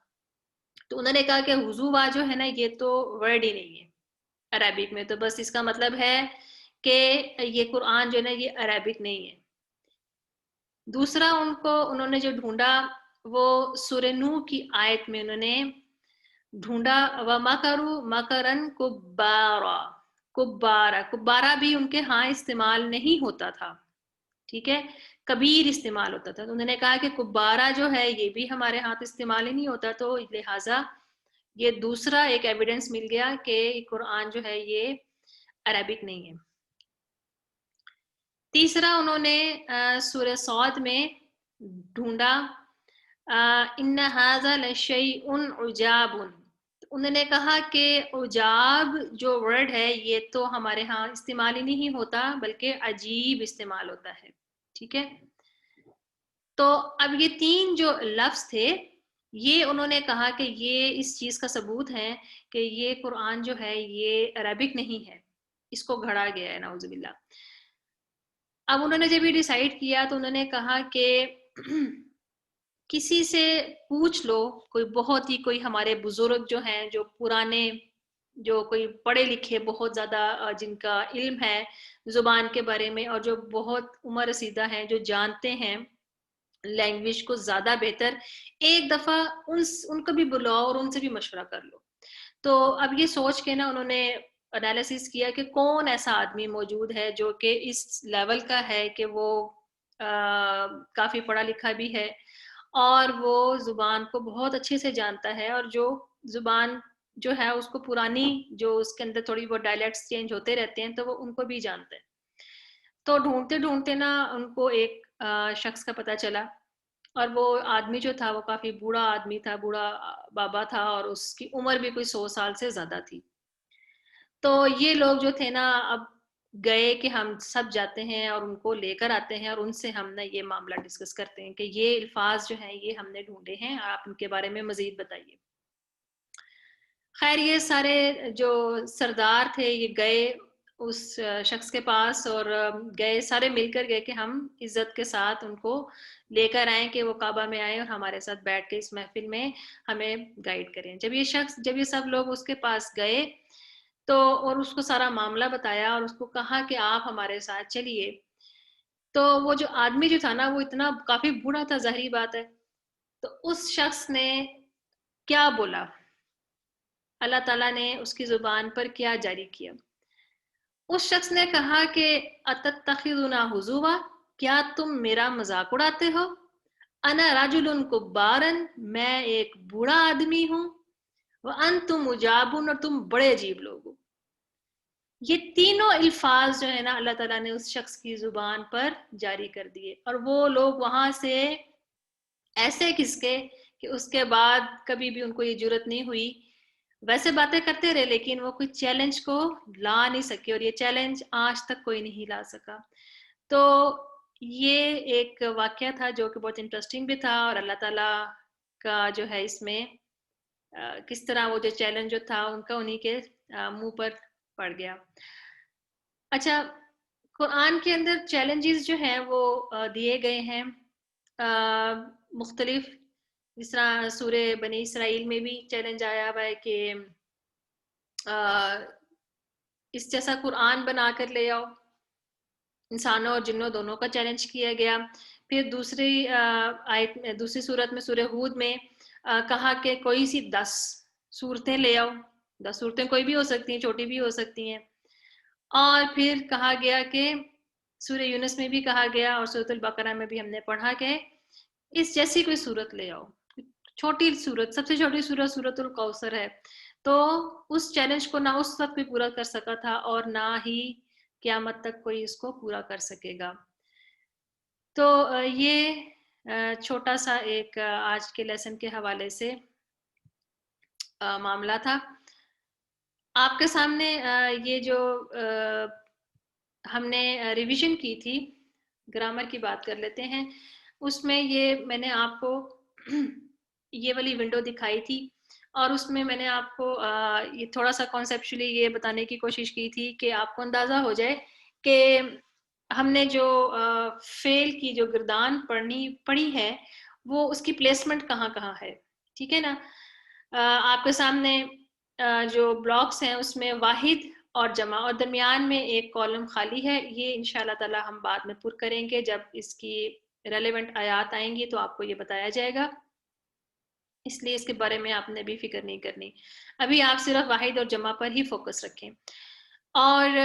تو انہوں نے کہا کہ ہزوا جو ہے نا یہ تو ورڈ ہی نہیں ہے عربک میں، تو بس اس کا مطلب ہے کہ یہ قرآن جو ہے نا یہ عربک نہیں ہے. دوسرا انہوں نے جو ڈھونڈا وہ سورہ نوح کی آیت میں انہوں نے ڈھونڈا وَمَكَرُوا مَكَرًا کبارا بھی ان کے ہاں استعمال نہیں ہوتا تھا، ٹھیک ہے، کبیر استعمال ہوتا تھا. تو انہوں نے کہا کہ کبارا جو ہے یہ بھی ہمارے ہاتھ استعمال ہی نہیں ہوتا، تو لہٰذا یہ دوسرا ایک ایویڈنس مل گیا کہ قرآن جو ہے یہ عربک نہیں ہے. تیسرا انہوں نے سورہ صاد میں ڈھونڈا ان ھذا لشیء عجاب، انہوں نے کہا کہ عجاب جو ورڈ ہے یہ تو ہمارے ہاں استعمال ہی نہیں ہوتا بلکہ عجیب استعمال ہوتا ہے، ٹھیک ہے. تو اب یہ 3 جو لفظ تھے یہ انہوں نے کہا کہ یہ اس چیز کا ثبوت ہے کہ یہ قرآن جو ہے یہ عربک نہیں ہے، اس کو گھڑا گیا ہے، نعوذ باللہ. اب انہوں نے جب یہ ڈیسائیڈ کیا تو انہوں نے کہا کہ کسی سے پوچھ لو، کوئی بہت ہی کوئی ہمارے بزرگ جو ہیں جو پرانے، جو کوئی پڑھے لکھے بہت زیادہ جن کا علم ہے زبان کے بارے میں اور جو بہت عمر رسیدہ ہیں، جو جانتے ہیں لینگویج کو زیادہ بہتر، ایک دفعہ ان کو بھی بلاؤ اور ان سے بھی مشورہ کر لو. تو اب یہ سوچ کے نا انہوں نے انالیسس کیا کہ کون ایسا آدمی موجود ہے جو کہ اس لیول کا ہے کہ وہ کافی پڑھا لکھا بھی ہے اور وہ زبان کو بہت اچھے سے جانتا ہے، اور جو زبان جو ہے اس کو پرانی، جو اس کے اندر تھوڑی بہت ڈائلیکٹس چینج ہوتے رہتے ہیں تو وہ ان کو بھی جانتا ہے. تو ڈھونڈتے ڈھونڈتے نا ان کو ایک شخص کا پتہ چلا، اور وہ آدمی جو تھا وہ کافی بوڑھا آدمی تھا، بوڑھا بابا تھا، اور اس کی عمر بھی کوئی 100 سال سے زیادہ تھی. تو یہ لوگ جو تھے نا اب گئے کہ ہم سب جاتے ہیں اور ان کو لے کر آتے ہیں اور ان سے ہم نے یہ معاملہ ڈسکس کرتے ہیں کہ یہ الفاظ جو ہیں یہ ہم نے ڈھونڈے ہیں، آپ ان کے بارے میں مزید بتائیے. خیر یہ سارے جو سردار تھے یہ گئے اس شخص کے پاس اور گئے، سارے مل کر گئے کہ ہم عزت کے ساتھ ان کو لے کر آئیں کہ وہ کعبہ میں آئیں اور ہمارے ساتھ بیٹھ کے اس محفل میں ہمیں گائیڈ کریں. جب یہ سب لوگ اس کے پاس گئے تو اور اس کو سارا معاملہ بتایا اور اس کو کہا کہ آپ ہمارے ساتھ چلیے، تو وہ جو آدمی جو تھا نا وہ اتنا کافی بوڑھا تھا، ظاہری بات ہے، تو اس شخص نے کیا بولا، اللہ تعالیٰ نے اس کی زبان پر کیا جاری کیا؟ اس شخص نے کہا کہ اتتخذنا حضوا، کیا تم میرا مذاق اڑاتے ہو، انا رجل کبارن، میں ایک بوڑھا آدمی ہوں، وانتم مجابون، اور تم بڑے عجیب لوگ ہو۔ یہ تینوں الفاظ جو ہے نا اللہ تعالیٰ نے اس شخص کی زبان پر جاری کر دیے، اور وہ لوگ وہاں سے ایسے کھسکے کہ اس کے بعد کبھی بھی ان کو یہ جرت نہیں ہوئی، ویسے باتیں کرتے رہے لیکن وہ کوئی چیلنج کو لا نہیں سکے، اور یہ چیلنج آج تک کوئی نہیں لا سکا۔ تو یہ ایک واقعہ تھا جو کہ بہت انٹرسٹنگ بھی تھا، اور اللہ تعالیٰ کا جو ہے اس میں کس طرح وہ جو چیلنج جو تھا ان کا انہی کے منہ پر پڑ گیا۔ اچھا، قرآن کے اندر چیلنجز جو ہیں وہ دیے گئے ہیں مختلف، جس طرح سورہ بنی اسرائیل میں بھی چیلنج آیا ہوا ہے کہ اس جیسا قرآن بنا کر لے آؤ، انسانوں اور جنوں دونوں کا چیلنج کیا گیا۔ پھر دوسری آیت میں، دوسری صورت میں سورہ ہود میں کہا کہ کوئی سی 10 صورتیں لے آؤ، 10 صورتیں کوئی بھی ہو سکتی ہیں، چھوٹی بھی ہو سکتی ہیں۔ اور پھر کہا گیا کہ سورہ یونس میں بھی کہا گیا، اور سورۃ البقرہ میں بھی ہم نے پڑھا کہ اس جیسی کوئی صورت لے آؤ، چھوٹی صورت، سب سے چھوٹی صورت سورۃ الکوثر ہے۔ تو اس چیلنج کو نہ اس وقت بھی پورا کر سکا تھا اور نہ ہی قیامت تک کوئی اس کو پورا کر سکے گا۔ تو یہ چھوٹا سا ایک آج کے لیسن کے حوالے سے معاملہ تھا۔ آپ کے سامنے یہ جو ہم نے ریویژن کی تھی، گرامر کی بات کر لیتے ہیں، اس میں یہ میں نے آپ کو یہ والی ونڈو دکھائی تھی، اور اس میں میں نے آپ کو یہ تھوڑا سا کانسیپچولی یہ بتانے کی کوشش کی تھی کہ آپ کو اندازہ ہو جائے کہ ہم نے جو فعل کی جو گردان پڑھی ہے وہ اس کی پلیسمنٹ کہاں کہاں ہے، ٹھیک ہے نا۔ آپ کے سامنے جو بلاکس ہیں اس میں واحد اور جمع، اور درمیان میں ایک کالم خالی ہے، یہ انشاءاللہ تعالی ہم بعد میں پر کریں گے، جب اس کی ریلیونٹ آیات آئیں گی تو آپ کو یہ بتایا جائے گا، اس لیے اس کے بارے میں آپ نے بھی فکر نہیں کرنی، ابھی آپ صرف واحد اور جمع پر ہی فوکس رکھیں۔ اور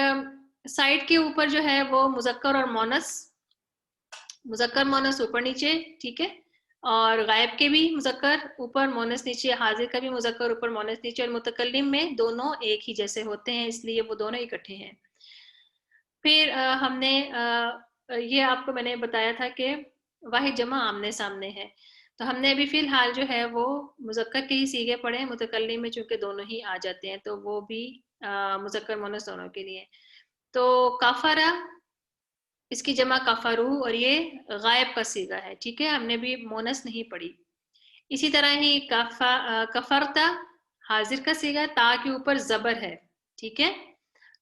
سائٹ کے اوپر جو ہے وہ مذکر اور مونس، مذکر مونس اوپر نیچے، ٹھیک ہے، اور غائب کے بھی مذکر اوپر مونس نیچے، حاضر کا بھی مذکر اوپر مونس نیچے، اور متکلم میں دونوں ایک ہی جیسے ہوتے ہیں، اس لیے وہ دونوں اکٹھے ہیں۔ پھر ہم نے یہ آپ کو میں نے بتایا تھا کہ واحد جمع آمنے سامنے ہے، تو ہم نے ابھی فی الحال جو ہے وہ مذکر کے ہی صیغے پڑھے، متکلم میں چونکہ دونوں ہی آ جاتے ہیں تو وہ بھی مذکر مونس دونوں کے لیے۔ تو کافرہ، اس کی جمع کفرو، اور یہ غائب کا صیغہ ہے، ٹھیک ہے، ہم نے بھی مونس نہیں پڑھی۔ اسی طرح ہی کفرتا حاضر کا صیغہ، تا کے اوپر زبر ہے، ٹھیک ہے،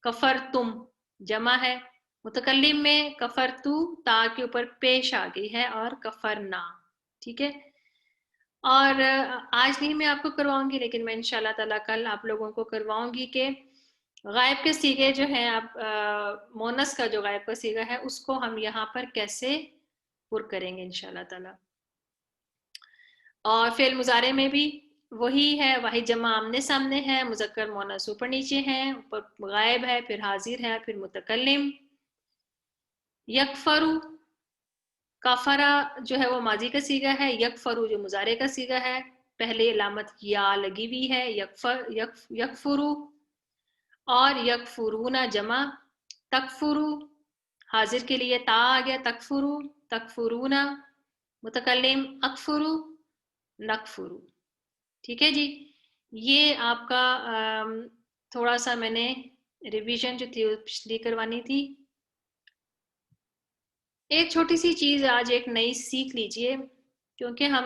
کفرتم جمع ہے، متکلم میں کفرتو تا کے اوپر پیش آ گئی ہے، اور کفرنا، ٹھیک ہے۔ اور آج نہیں میں آپ کو کرواؤں گی، لیکن میں انشاءاللہ تعالیٰ کل آپ لوگوں کو کرواؤں گی کہ غائب کے صیغے جو ہیں، اب مونس کا جو غائب کا صیغہ ہے اس کو ہم یہاں پر کیسے پر کریں گے انشاءاللہ تعالیٰ۔ اور فعل مضارع میں بھی وہی ہے، واحد جمع آمنے سامنے ہے، مذکر مونس اوپر نیچے ہیں، اوپر غائب ہے، پھر حاضر ہے، پھر متکلم۔ یکفرو، کافرا جو ہے وہ ماضی کا صیغہ ہے، یکفرو جو مضارع کا صیغہ ہے، پہلے علامت یا لگی ہوئی ہے، یکفرو، اور یکفرون جمع، تکفرو حاضر کے لیے تا آ گیا، تکفرو، تکفرون، متکلم اکفرو، نکفرو، ٹھیک ہے جی۔ یہ آپ کا تھوڑا سا میں نے ریویژن جو تھی پچھلی کروانی تھی۔ ایک چھوٹی سی چیز آج ایک نئی سیکھ لیجئے، کیونکہ ہم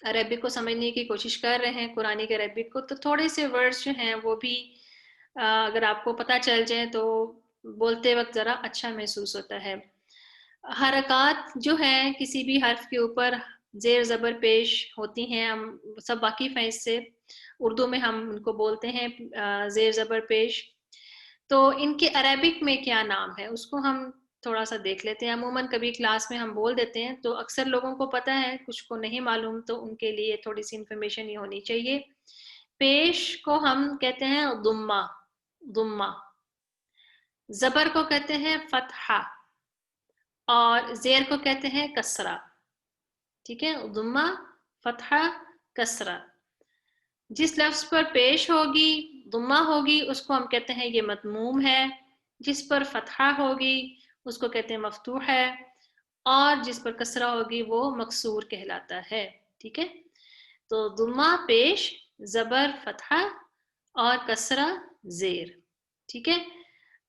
عربک کو سمجھنے کی کوشش کر رہے ہیں، قرآن کے عربک کو، تو تھوڑے سے ورڈز جو ہیں وہ بھی اگر آپ کو پتہ چل جائیں تو بولتے وقت ذرا اچھا محسوس ہوتا ہے۔ حرکات جو ہیں کسی بھی حرف کے اوپر زیر زبر پیش ہوتی ہیں، ہم سب واقف ہیں اس سے، اردو میں ہم ان کو بولتے ہیں زیر زبر پیش، تو ان کے عربک میں کیا نام ہے اس کو ہم تھوڑا سا دیکھ لیتے ہیں. عموماً کبھی کلاس میں ہم بول دیتے ہیں تو اکثر لوگوں کو پتہ ہے, کچھ کو نہیں معلوم, تو ان کے لیے تھوڑی سی انفارمیشن یہ ہونی چاہیے. پیش کو ہم کہتے ہیں ضمہ, ضمہ. زبر کو کہتے ہیں فتحہ, اور زیر کو کہتے ہیں کسرہ. ٹھیک ہے, ضمہ, فتحہ, کسرہ. جس لفظ پر پیش ہوگی, ضمہ ہوگی, اس کو ہم کہتے ہیں یہ مضموم ہے. جس پر فتحہ ہوگی اس کو کہتے ہیں مفتوح ہے, اور جس پر کسرہ ہوگی وہ مکسور کہلاتا ہے. ٹھیک ہے, تو ضمہ پیش, زبر فتحہ, اور کسرہ زیر. ٹھیک ہے,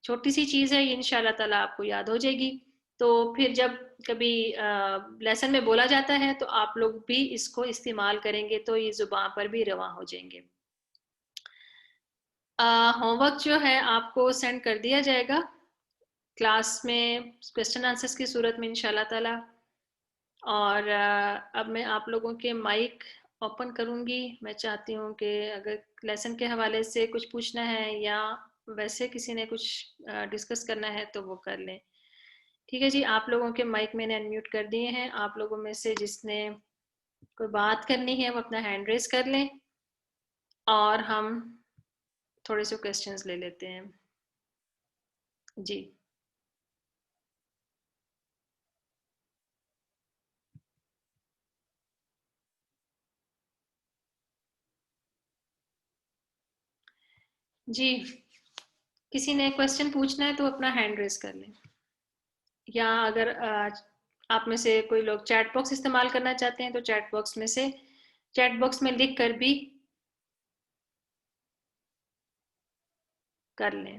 چھوٹی سی چیز ہے, یہ انشاءاللہ تعالیٰ آپ کو یاد ہو جائے گی. تو پھر جب کبھی لیسن میں بولا جاتا ہے تو آپ لوگ بھی اس کو استعمال کریں گے تو یہ زبان پر بھی رواں ہو جائیں گے. ہوم ورک جو ہے آپ کو سینڈ کر دیا جائے گا کلاس میں کوسچن آنسرس کی صورت میں انشاءاللہ تعالی. اور اب میں آپ لوگوں کے مائک اوپن کروں گی. میں چاہتی ہوں کہ اگر لیسن کے حوالے سے کچھ پوچھنا ہے یا ویسے کسی نے کچھ ڈسکس کرنا ہے تو وہ کر لیں. ٹھیک ہے جی, آپ لوگوں کے مائک میں نے انمیوٹ کر دیے ہیں. آپ لوگوں میں سے جس نے کوئی بات کرنی ہے وہ اپنا ہینڈ ریز کر لیں اور ہم تھوڑے سے کوسچنز لے لیتے ہیں. جی جی, کسی نے کوسچن پوچھنا ہے تو اپنا ہینڈ ریز کر لیں, یا اگر آپ میں سے کوئی لوگ چیٹ باکس استعمال کرنا چاہتے ہیں تو چیٹ باکس میں سے چیٹ باکس میں لکھ کر بھی کر لیں.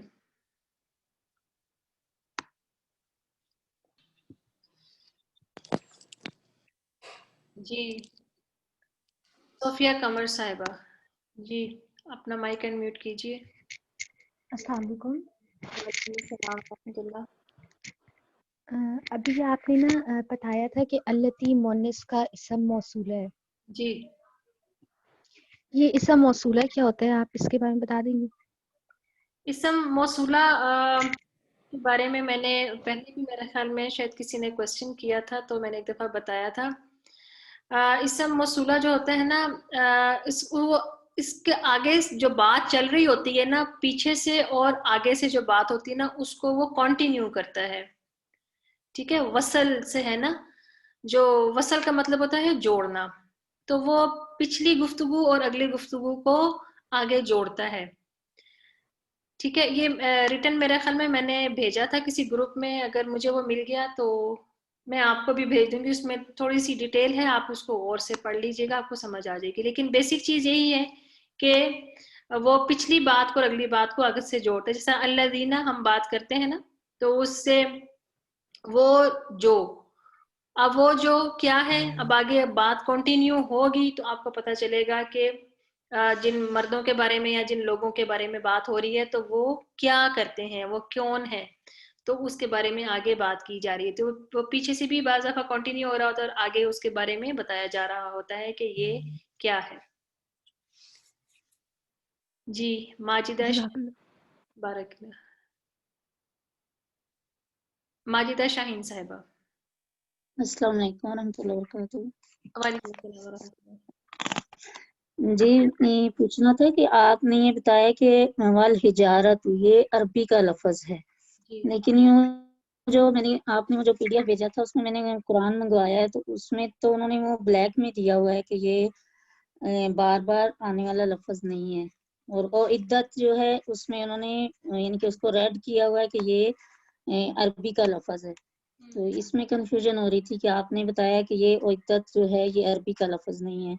جی صوفیہ قمر صاحبہ, جی اپنا مائک انمیوٹ کیجئے. السلام علیکم. وعلیکم السلام ورحمۃ اللہ. ابھی آپ نے نا بتایا تھا کہ التی مونس کا اسم موصول ہے. جی یہ اسم موصولہ کیا ہوتا ہے, آپ اس کے بارے میں بتا دیں گے؟ اسم موصولہ کے بارے میں نے پہلے بھی میرے خیال میں شاید کسی نے کوسچن کیا تھا تو میں نے ایک دفعہ بتایا تھا. اسم موصولہ جو ہوتا ہے نا, اس کے آگے جو بات چل رہی ہوتی ہے نا, پیچھے سے اور آگے سے جو بات ہوتی ہے نا, اس کو وہ کنٹینیو کرتا ہے. ٹھیک ہے, وصل سے ہے نا, جو وصل کا مطلب ہوتا ہے جوڑنا, تو وہ پچھلی گفتگو اور اگلی گفتگو کو آگے جوڑتا ہے. ٹھیک ہے, یہ ریٹن میرے خیال میں نے بھیجا تھا کسی گروپ میں, اگر مجھے وہ مل گیا تو میں آپ کو بھی بھیج دوں گی. اس میں تھوڑی سی ڈیٹیل ہے, آپ اس کو اور سے پڑھ لیجئے گا, آپ کو سمجھ آ جائے گی. لیکن بیسک چیز یہی ہے کہ وہ پچھلی بات کو اور اگلی بات کو آگے سے جوڑتا ہے. جیسا الذین ہم بات کرتے ہیں نا, تو اس سے وہ جو, اب وہ جو کیا ہے, اب آگے بات کنٹینیو ہوگی تو آپ کو پتہ چلے گا کہ جن مردوں کے بارے میں یا جن لوگوں کے بارے میں بات ہو رہی ہے تو وہ کیا کرتے ہیں, وہ کون ہے, تو اس کے بارے میں آگے بات کی جا رہی ہے. تو وہ پیچھے سے بھی بعض دفعہ کنٹینیو ہو رہا ہوتا ہے اور آگے اس کے بارے میں بتایا جا رہا ہوتا ہے کہ یہ کیا ہے. جی ماجدہ جزاک اللہ. بارک اللہ. ماجدہ شاہین صاحبہ. السلام علیکم ورحمۃ اللہ وبرکاتہ. وعلیکم السلام ورحمۃ اللہ. جی یہ پوچھنا تھا کہ آپ نے یہ بتایا کہ والحجارت یہ عربی کا لفظ ہے, جی لیکن یہ جو آپ نے جو پی ڈی ایف بھیجا تھا اس میں نے قرآن منگوایا ہے, تو اس میں تو انہوں نے وہ بلیک میں دیا ہوا ہے کہ یہ بار بار آنے والا لفظ نہیں ہے, اور عدت جو ہے اس میں انہوں نے یعنی کہ اس کو ریڈ کیا ہوا ہے کہ یہ عربی کا لفظ ہے. تو اس میں کنفیوژن ہو رہی تھی کہ آپ نے بتایا کہ یہ عدت جو ہے یہ عربی کا لفظ نہیں ہے,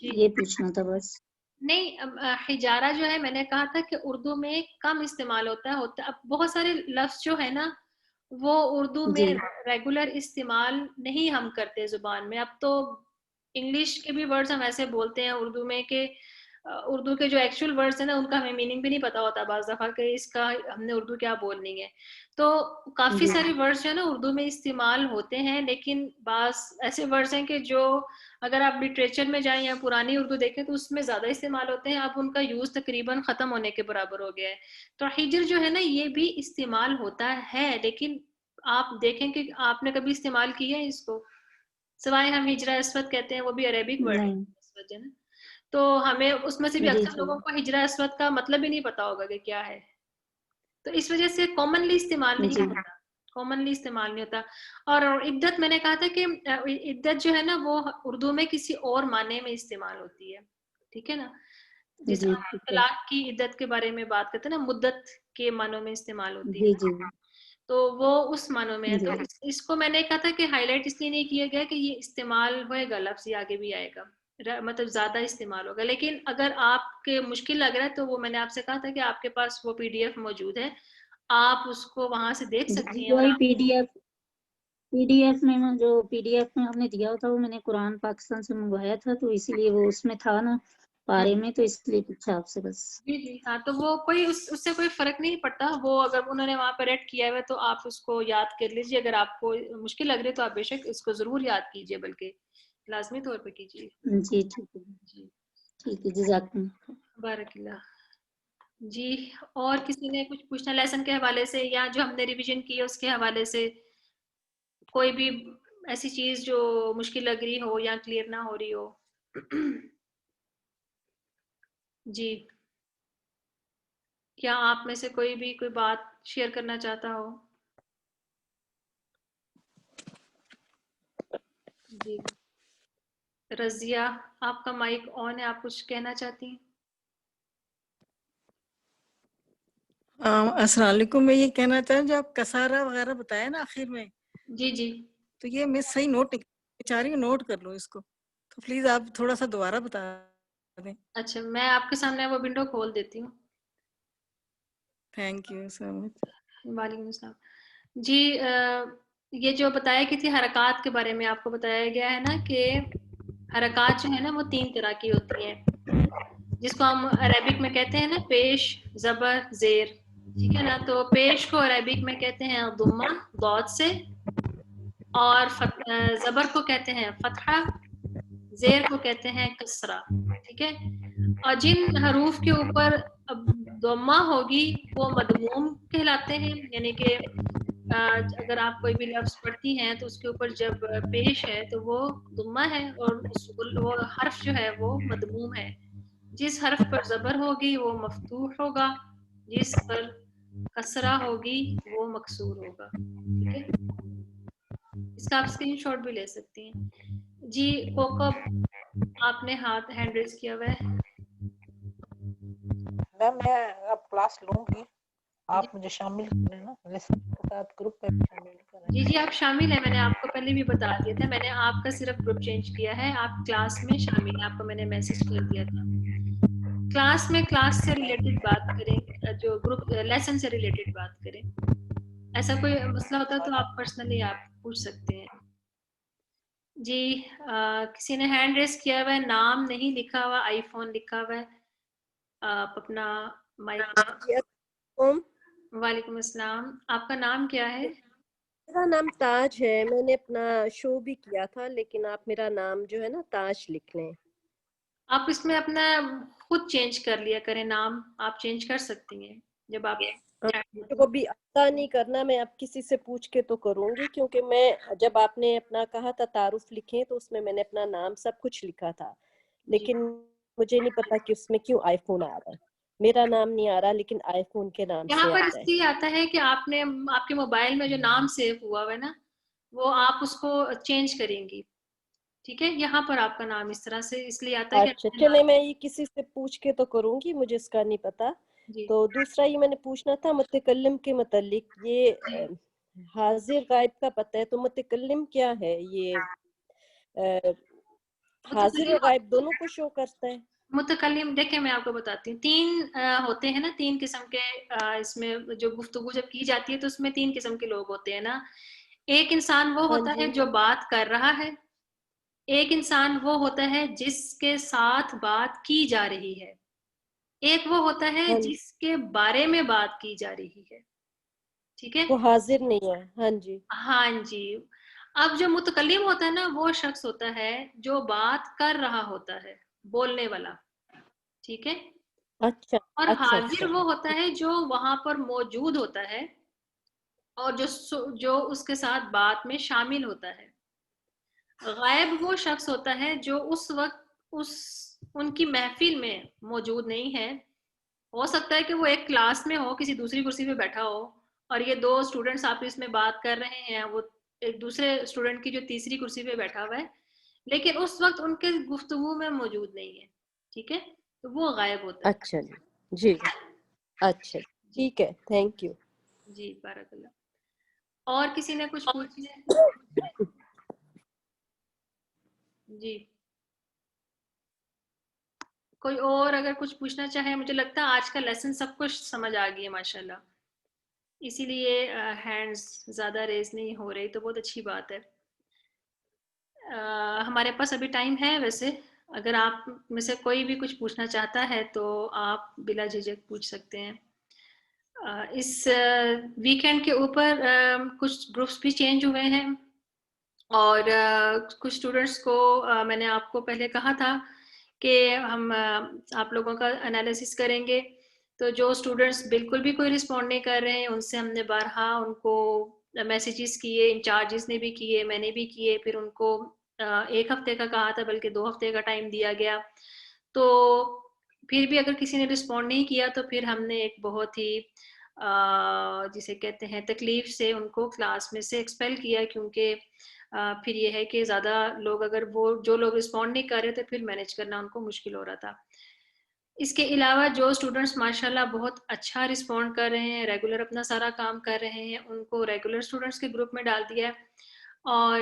جی یہ پوچھنا تھا بس. نہیں, حجارہ جو ہے میں نے کہا تھا کہ اردو میں کم استعمال ہوتا ہے. اب بہت سارے لفظ جو ہے نا وہ اردو میں جی ریگولر استعمال نہیں ہم کرتے زبان میں. اب تو انگلش کے بھی ورڈز ہم ایسے بولتے ہیں اردو میں کہ اردو کے جو ایکچوئل ورڈز ہیں نا ان کا ہمیں میننگ بھی نہیں پتا ہوتا بعض دفعہ کہ اس کا ہم نے اردو کیا بولنی ہے. تو کافی جی سارے ورڈز جو ہے نا اردو میں استعمال ہوتے ہیں, لیکن بعض ایسے ورڈز ہیں کہ جو اگر آپ لٹریچر میں جائیں یا پرانی اردو دیکھیں تو اس میں زیادہ استعمال ہوتے ہیں. اب ان کا یوز تقریباً ختم ہونے کے برابر ہو گیا ہے. تو حجر جو ہے نا یہ بھی استعمال ہوتا ہے, لیکن آپ دیکھیں کہ آپ نے کبھی استعمال کیا ہے اس کو، سوائے ہم ہجرہ اسود کہتے ہیں، وہ بھی عربک ورڈ ہے نہیں اسود ہے نا، تو ہمیں اس میں سے بھی جی اکثر جی لوگوں کو ہجرہ اسود کا مطلب ہی نہیں پتا ہوگا کہ کیا ہے، تو اس وجہ سے کامنلی استعمال نہیں جی ہوتا، کامنلی استعمال نہیں ہوتا. اور عدت میں نے کہا تھا کہ عدت جو ہے نا وہ اردو میں کسی اور معنی میں استعمال ہوتی ہے، ٹھیک ہے نا، جس جی ہم ٹھیک ہے طلاق کی عدت کے بارے میں بات کرتے ہیں نا، مدت کے معنوں میں استعمال ہوتی جی ہے، جی تو وہ اس معنوں میں ہے. جی تو اس کو میں نے کہا تھا کہ ہائی لائٹ اس لیے نہیں کیا گیا کہ یہ استعمال ہوئے گا، لفظ یہ آگے بھی آئے گا، مطلب زیادہ استعمال ہوگا. لیکن اگر آپ کے مشکل لگ رہا ہے تو وہ میں نے آپ سے کہا تھا کہ آپ کے پاس وہ پی ڈی ایف موجود ہے، آپ اس کو وہاں سے دیکھ سکتی ہیں. اور وہی پی ڈی ایف میں جو پی ڈی ایف میں ہم نے دیا تھا وہ میں نے قرآن پاکستان سے منگوایا تھا، تو اسی لیے وہ اس میں تھا نا پارے میں، تو اس لیے پوچھا آپ سے بس. جی جی ہاں، تو وہ کوئی اس سے کوئی فرق نہیں پڑتا، وہ اگر انہوں نے وہاں پہ ریڈ کیا ہوا ہے تو آپ اس کو یاد کر لیجیے. اگر آپ کو مشکل لگ رہی ہے تو آپ بے شک اس کو ضرور یاد کیجیے، بلکہ لازمی طور پہ کیجیے. جی ٹھیک ہے جی ٹھیک ہے، جزاک اللہ. بارک اللہ. جی اور کسی نے کچھ پوچھنا لیسن کے حوالے سے یا جو ہم نے ریویژن کی ہے اس کے حوالے سے، کوئی بھی ایسی چیز جو مشکل لگ رہی ہو یا کلیئر نہ ہو رہی ہو؟ جی کیا آپ میں سے کوئی بھی کوئی بات شیئر کرنا چاہتا ہو؟ جی رضیہ آپ کا مائک آن ہے، آپ کچھ کہنا چاہتی ہیں؟ السلام علیکم. میں یہ کہنا چاہوں جو آپ کسارہ وغیرہ بتایا نا آخر میں، جی جی تو یہ میں صحیح نوٹ چاہ رہی ہوں، نوٹ کر لوں اس کو، تو پلیز آپ تھوڑا سا دوبارہ بتا دیں. اچھا میں آپ کے سامنے وہ ونڈو کھول دیتی ہوں. تھینک یو سو مچ. وعلیکم السلام. جی یہ جو بتایا کی تھی حرکات کے بارے میں، آپ کو بتایا گیا ہے نا کہ حرکات جو ہے نا وہ 3 طرح کی ہوتی ہیں، جس کو ہم عربک میں کہتے ہیں نا پیش، زبر، زیر، ٹھیک ہے نا. تو پیش کو عربک میں کہتے ہیں ضمہ ضاد سے، اور زبر کو کہتے ہیں فتحہ، زیر کو کہتے ہیں کسرہ، ٹھیک ہے. اور جن حروف کے اوپر ضمہ ہوگی وہ مدموم کہلاتے ہیں، یعنی کہ اگر آپ کوئی بھی لفظ پڑھتی ہیں تو اس کے اوپر جب پیش ہے تو وہ ضمہ ہے، اور وہ حرف جو ہے وہ مدموم ہے. جس حرف پر زبر ہوگی وہ مفتوح ہوگا، جس پر کسرہ ہوگی وہ مکسور ہوگا، ٹھیک ہے. اس کا آپ اسکرین شاٹ بھی لے سکتی ہیں. جی کوکب آپ نے ہینڈ ریز کیا ہوا ہے. میم میں اب کلاس لوں گی، آپ مجھے شامل کریں نا لیسن کے ساتھ، گروپ پہ شامل کریں. جی جی آپ شامل ہیں، میں نے آپ کو پہلے بھی بتا دیا تھا، میں نے آپ کا صرف گروپ چینج کیا ہے، آپ کلاس میں شامل ہیں، آپ کو میں نے میسج کر دیا تھا. کلاس میں کلاس سے ریلیٹڈ بات کریں، جو گروپ لیسن سے ریلیٹڈ بات کریں. ایسا کوئی مسئلہ ہوتا ہے تو آپ پرسنلی آپ پوچھ سکتے ہیں. جی کسی نے ہینڈ ریز کیا ہوا ہے، نام نہیں لکھا ہوا، آئی فون لکھا ہوا ہے، آپ اپنا مائک. وعلیکم السلام، آپ کا نام کیا ہے؟ میرا نام تاج ہے، میں نے اپنا شو بھی کیا تھا، لیکن آپ میرا نام جو ہے نا تاج لکھ لیں. آپ اس میں اپنا خود چینج کر لیا کریں، نام آپ چینج کر سکتی ہیں جب آپ مجھے کو بھی آتا نہیں کرنا، میں اب کسی سے پوچھ کے تو کروں گی، کیونکہ میں جب آپ نے اپنا کہا تھا تعارف لکھیں تو اس میں نے اپنا نام سب کچھ لکھا تھا، لیکن مجھے نہیں پتا کہ اس میں کیوں آئی فون آ رہا ہے. میرا نام نہیں آ رہا لیکن آئی فون کے نام یہاں سے پر آ اس رہا ہے. لیے آتا ہے کہ آپ نے آپ کے موبائل میں جو نام سیو ہوا ہے نا وہ آپ اس کو چینج کریں گی، ٹھیک ہے. یہاں پر آپ کا نام اس طرح سے اس لیے آتا ہے اچھا کہ چلے، میں یہ کسی سے پوچھ کے تو کروں گی، مجھے اس کا نہیں پتا. جی تو دوسرا یہ میں نے پوچھنا تھا متکلم کے متعلق، یہ حاضر غائب کا پتہ ہے، تو متکلم کیا ہے؟ یہ حاضر اور غائب دونوں کو شو کرتا ہے؟ متکلم دیکھیں میں آپ کو بتاتی ہوں، 3 ہوتے ہیں نا، 3 قسم کے اس میں جو گفتگو جب کی جاتی ہے تو اس میں 3 قسم کے لوگ ہوتے ہیں نا. ایک انسان وہ ہاں ہوتا ہے جی. جو بات کر رہا ہے، ایک انسان وہ ہوتا ہے جس کے ساتھ بات کی جا رہی ہے، ایک وہ ہوتا ہے ہاں جی. جس کے بارے میں بات کی جا رہی ہے، ٹھیک ہے. وہ حاضر نہیں ہے. ہاں جی. ہاں جی. اب جو متکلم ہوتا ہے نا وہ شخص ہوتا ہے جو بات کر رہا ہوتا ہے، بولنے والا، ٹھیک ہے. اچھا اور اچھا حاضر اچھا. وہ ہوتا ہے جو وہاں پر موجود ہوتا ہے اور جو اس کے ساتھ بات میں شامل ہوتا ہے. غائب وہ شخص ہوتا ہے جو اس وقت ان کی محفل میں موجود نہیں ہے. ہو سکتا ہے کہ وہ ایک کلاس میں ہو, کسی دوسری کرسی پہ بیٹھا ہو, اور یہ دو اسٹوڈنٹس آپس میں بات کر رہے ہیں, وہ ایک دوسرے اسٹوڈنٹ کی جو تیسری کرسی پہ بیٹھا ہوا ہے, لیکن اس وقت ان کے گفتگو میں موجود نہیں ہے. ٹھیک ہے, تو وہ غائب ہوتا ہے. اچھا جی اچھا ٹھیک ہے, تھینک یو. جی بارک اللہ. اور کسی نے کچھ پوچھنا؟ جی کوئی اور اگر کچھ پوچھنا چاہے. مجھے لگتا ہے آج کا لیسن سب کچھ سمجھ آ گئی ہے ماشاءاللہ, اسی لیے ہینڈز زیادہ ریز نہیں ہو رہی, تو بہت اچھی بات ہے. ہمارے پاس ابھی ٹائم ہے ویسے, اگر آپ میں سے کوئی بھی کچھ پوچھنا چاہتا ہے تو آپ بلا جھجک پوچھ سکتے ہیں. اس ویکینڈ کے اوپر کچھ گروپس بھی چینج ہوئے ہیں, اور کچھ اسٹوڈنٹس کو میں نے آپ کو پہلے کہا تھا کہ ہم آپ لوگوں کا انالیسس کریں گے. تو جو اسٹوڈنٹس بالکل بھی کوئی رسپونڈ نہیں کر رہے ہیں, ان سے ہم نے بارہا ان کو میسیجز کیے, انچارجز نے بھی کیے, میں نے بھی کیے, پھر ان کو 1 ہفتے کا کہا تھا بلکہ 2 ہفتے کا ٹائم دیا گیا. تو پھر بھی اگر کسی نے رسپونڈ نہیں کیا تو پھر ہم نے ایک بہت ہی جسے کہتے ہیں تکلیف سے ان کو کلاس میں سے ایکسپیل کیا, کیونکہ پھر یہ ہے کہ زیادہ لوگ اگر وہ جو لوگ رسپونڈ نہیں کر رہے تھے پھر مینیج کرنا ان کو مشکل ہو رہا تھا. اس کے علاوہ جو اسٹوڈنٹس ماشاءاللہ بہت اچھا رسپونڈ کر رہے ہیں, ریگولر اپنا سارا کام کر رہے ہیں, ان کو ریگولر اسٹوڈنٹس کے گروپ میں ڈال دیا ہے. اور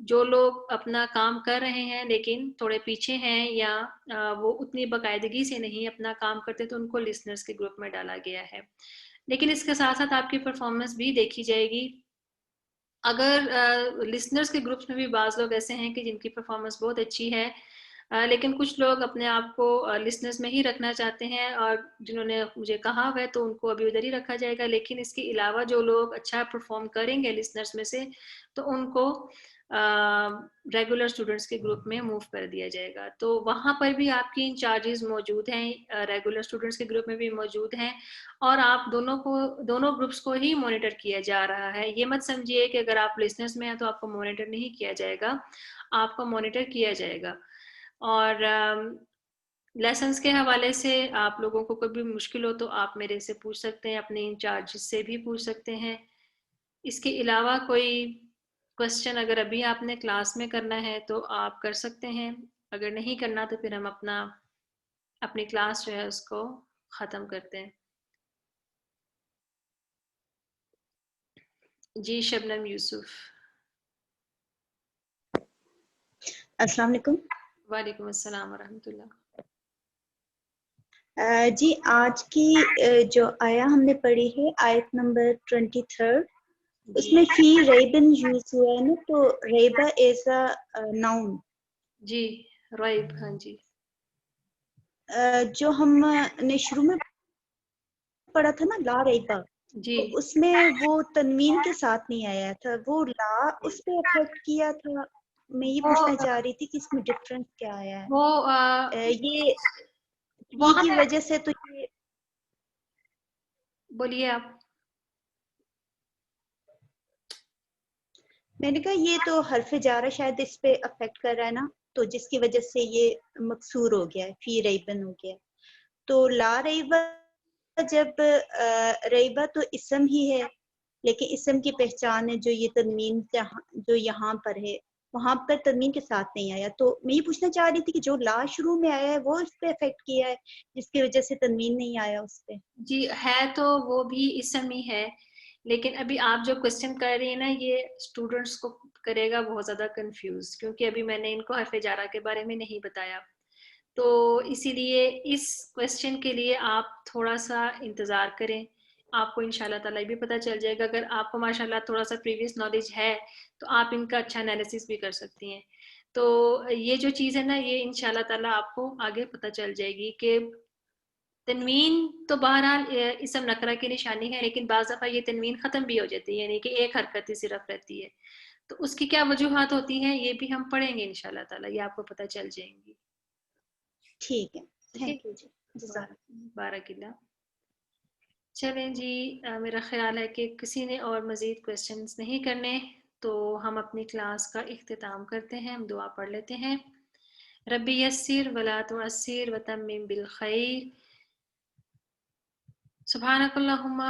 جو لوگ اپنا کام کر رہے ہیں لیکن تھوڑے پیچھے ہیں یا وہ اتنی باقاعدگی سے نہیں اپنا کام کرتے, تو ان کو لسنرز کے گروپ میں ڈالا گیا ہے. لیکن اس کے ساتھ ساتھ آپ کی پرفارمنس بھی دیکھی جائے گی. اگر لسنرز کے گروپس میں بھی بعض لوگ ایسے ہیں کہ جن کی پرفارمنس بہت اچھی ہے, لیکن کچھ لوگ اپنے آپ کو لسنرز میں ہی رکھنا چاہتے ہیں, اور جنہوں نے مجھے کہا ہوا ہے تو ان کو ابھی ادھر ہی رکھا جائے گا. لیکن اس کے علاوہ جو لوگ اچھا پرفارم کریں گے لسنرز میں سے, تو ان کو ریگولر اسٹوڈنٹس کے گروپ میں موو کر دیا جائے گا. تو وہاں پر بھی آپ کی انچارجز موجود ہیں, ریگولر اسٹوڈنٹس کے گروپ میں بھی موجود ہیں, اور آپ دونوں گروپس کو ہی مانیٹر کیا جا رہا ہے. یہ مت سمجھیے کہ اگر آپ لسنرز میں ہیں تو آپ کو مانیٹر نہیں کیا جائے گا, آپ کو مانیٹر کیا جائے گا. اور لیسنز کے حوالے سے آپ لوگوں کو کوئی بھی مشکل ہو تو آپ میرے سے پوچھ سکتے ہیں, اپنے انچارج سے بھی پوچھ سکتے ہیں. اس کے علاوہ کوئی کوشچن اگر ابھی آپ نے کلاس میں کرنا ہے تو آپ کر سکتے ہیں, اگر نہیں کرنا تو پھر ہم اپنی کلاس جو ہے اس کو ختم کرتے ہیں. جی شبنم یوسف. السلام علیکم. وعلیکم السلام ورحمۃ اللہ. جی آج کی جو آیا ہم نے پڑھی ہے آیت نمبر 23, اس میں فی ریبن یوز ہوا ہے نا, تو ریبا ایز اے ناؤن. جی رائب, ہاں جی. جو ہم نے شروع میں پڑھا تھا نا لا ریبا, جی تو اس میں وہ تنوین کے ساتھ نہیں آیا تھا, وہ لا اس پہ افیکٹ کیا تھا. میں یہ پوچھنا چاہ رہی تھی کہ اس میں ڈفرنس کیا آیا ہے. وہ یہ فی کی وجہ سے تو یہ بولیے آپ. میں نے کہا یہ تو حرف جارہ شاید اس پہ افیکٹ کر رہا ہے نا, تو جس کی وجہ سے یہ مکسور ہو گیا ہے, فی ریبن ہو گیا. تو لا ریبا, جب ریبا تو اسم ہی ہے, لیکن اسم کی پہچان ہے جو یہ تنوین جو یہاں پر ہے, وہاں پر تنوین کے ساتھ نہیں آیا. تو میں یہ پوچھنا چاہ رہی تھی کہ جو لا شروع میں آیا ہے وہ اس پہ افیکٹ کیا ہے جس کی وجہ سے تنوین نہیں آیا اس پہ. جی ہے تو وہ بھی اسم ہی ہے, لیکن ابھی آپ جو کوشچن کر رہی ہیں نا, یہ اسٹوڈنٹس کو کرے گا بہت زیادہ کنفیوز, کیونکہ ابھی میں نے ان کو حرف جارہ کے بارے میں نہیں بتایا. تو اسی لیے اس کوشچن کے لیے آپ تھوڑا سا انتظار کریں, آپ کو انشاءاللہ تعالیٰ بھی پتہ چل جائے گا. اگر آپ کو ماشاءاللہ تھوڑا سا پریویس نالج ہے تو آپ ان کا اچھا انالیسس بھی کر سکتی ہیں. تو یہ جو چیز ہے نا, یہ انشاءاللہ تعالیٰ آپ کو آگے پتہ چل جائے گی کہ تنوین تو بہرحال اسم نکرہ کی نشانی ہے, لیکن بعض دفعہ یہ تنوین ختم بھی ہو جاتی ہے, یعنی کہ ایک حرکت ہی صرف رہتی ہے. تو اس کی کیا وجوہات ہوتی ہیں یہ بھی ہم پڑھیں گے انشاءاللہ تعالیٰ, یہ آپ کو پتہ چل جائیں گی. ٹھیک ہے, تھینک یو جی, جزاک. بارک اللہ. چلیں جی میرا خیال ہے کہ کسی نے اور مزید کویسچنز نہیں کرنے تو ہم اپنی کلاس کا اختتام کرتے ہیں. ہم دعا پڑھ لیتے ہیں. ربی یسر ولا تعسر وتمم بالخیر. سبحانک اللہم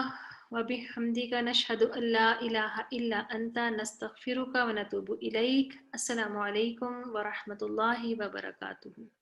وبحمدک نشہد ان لا الہ الا انت نستغفرک ونتوب الیک. السلام علیکم ورحمۃ اللہ وبرکاتہ.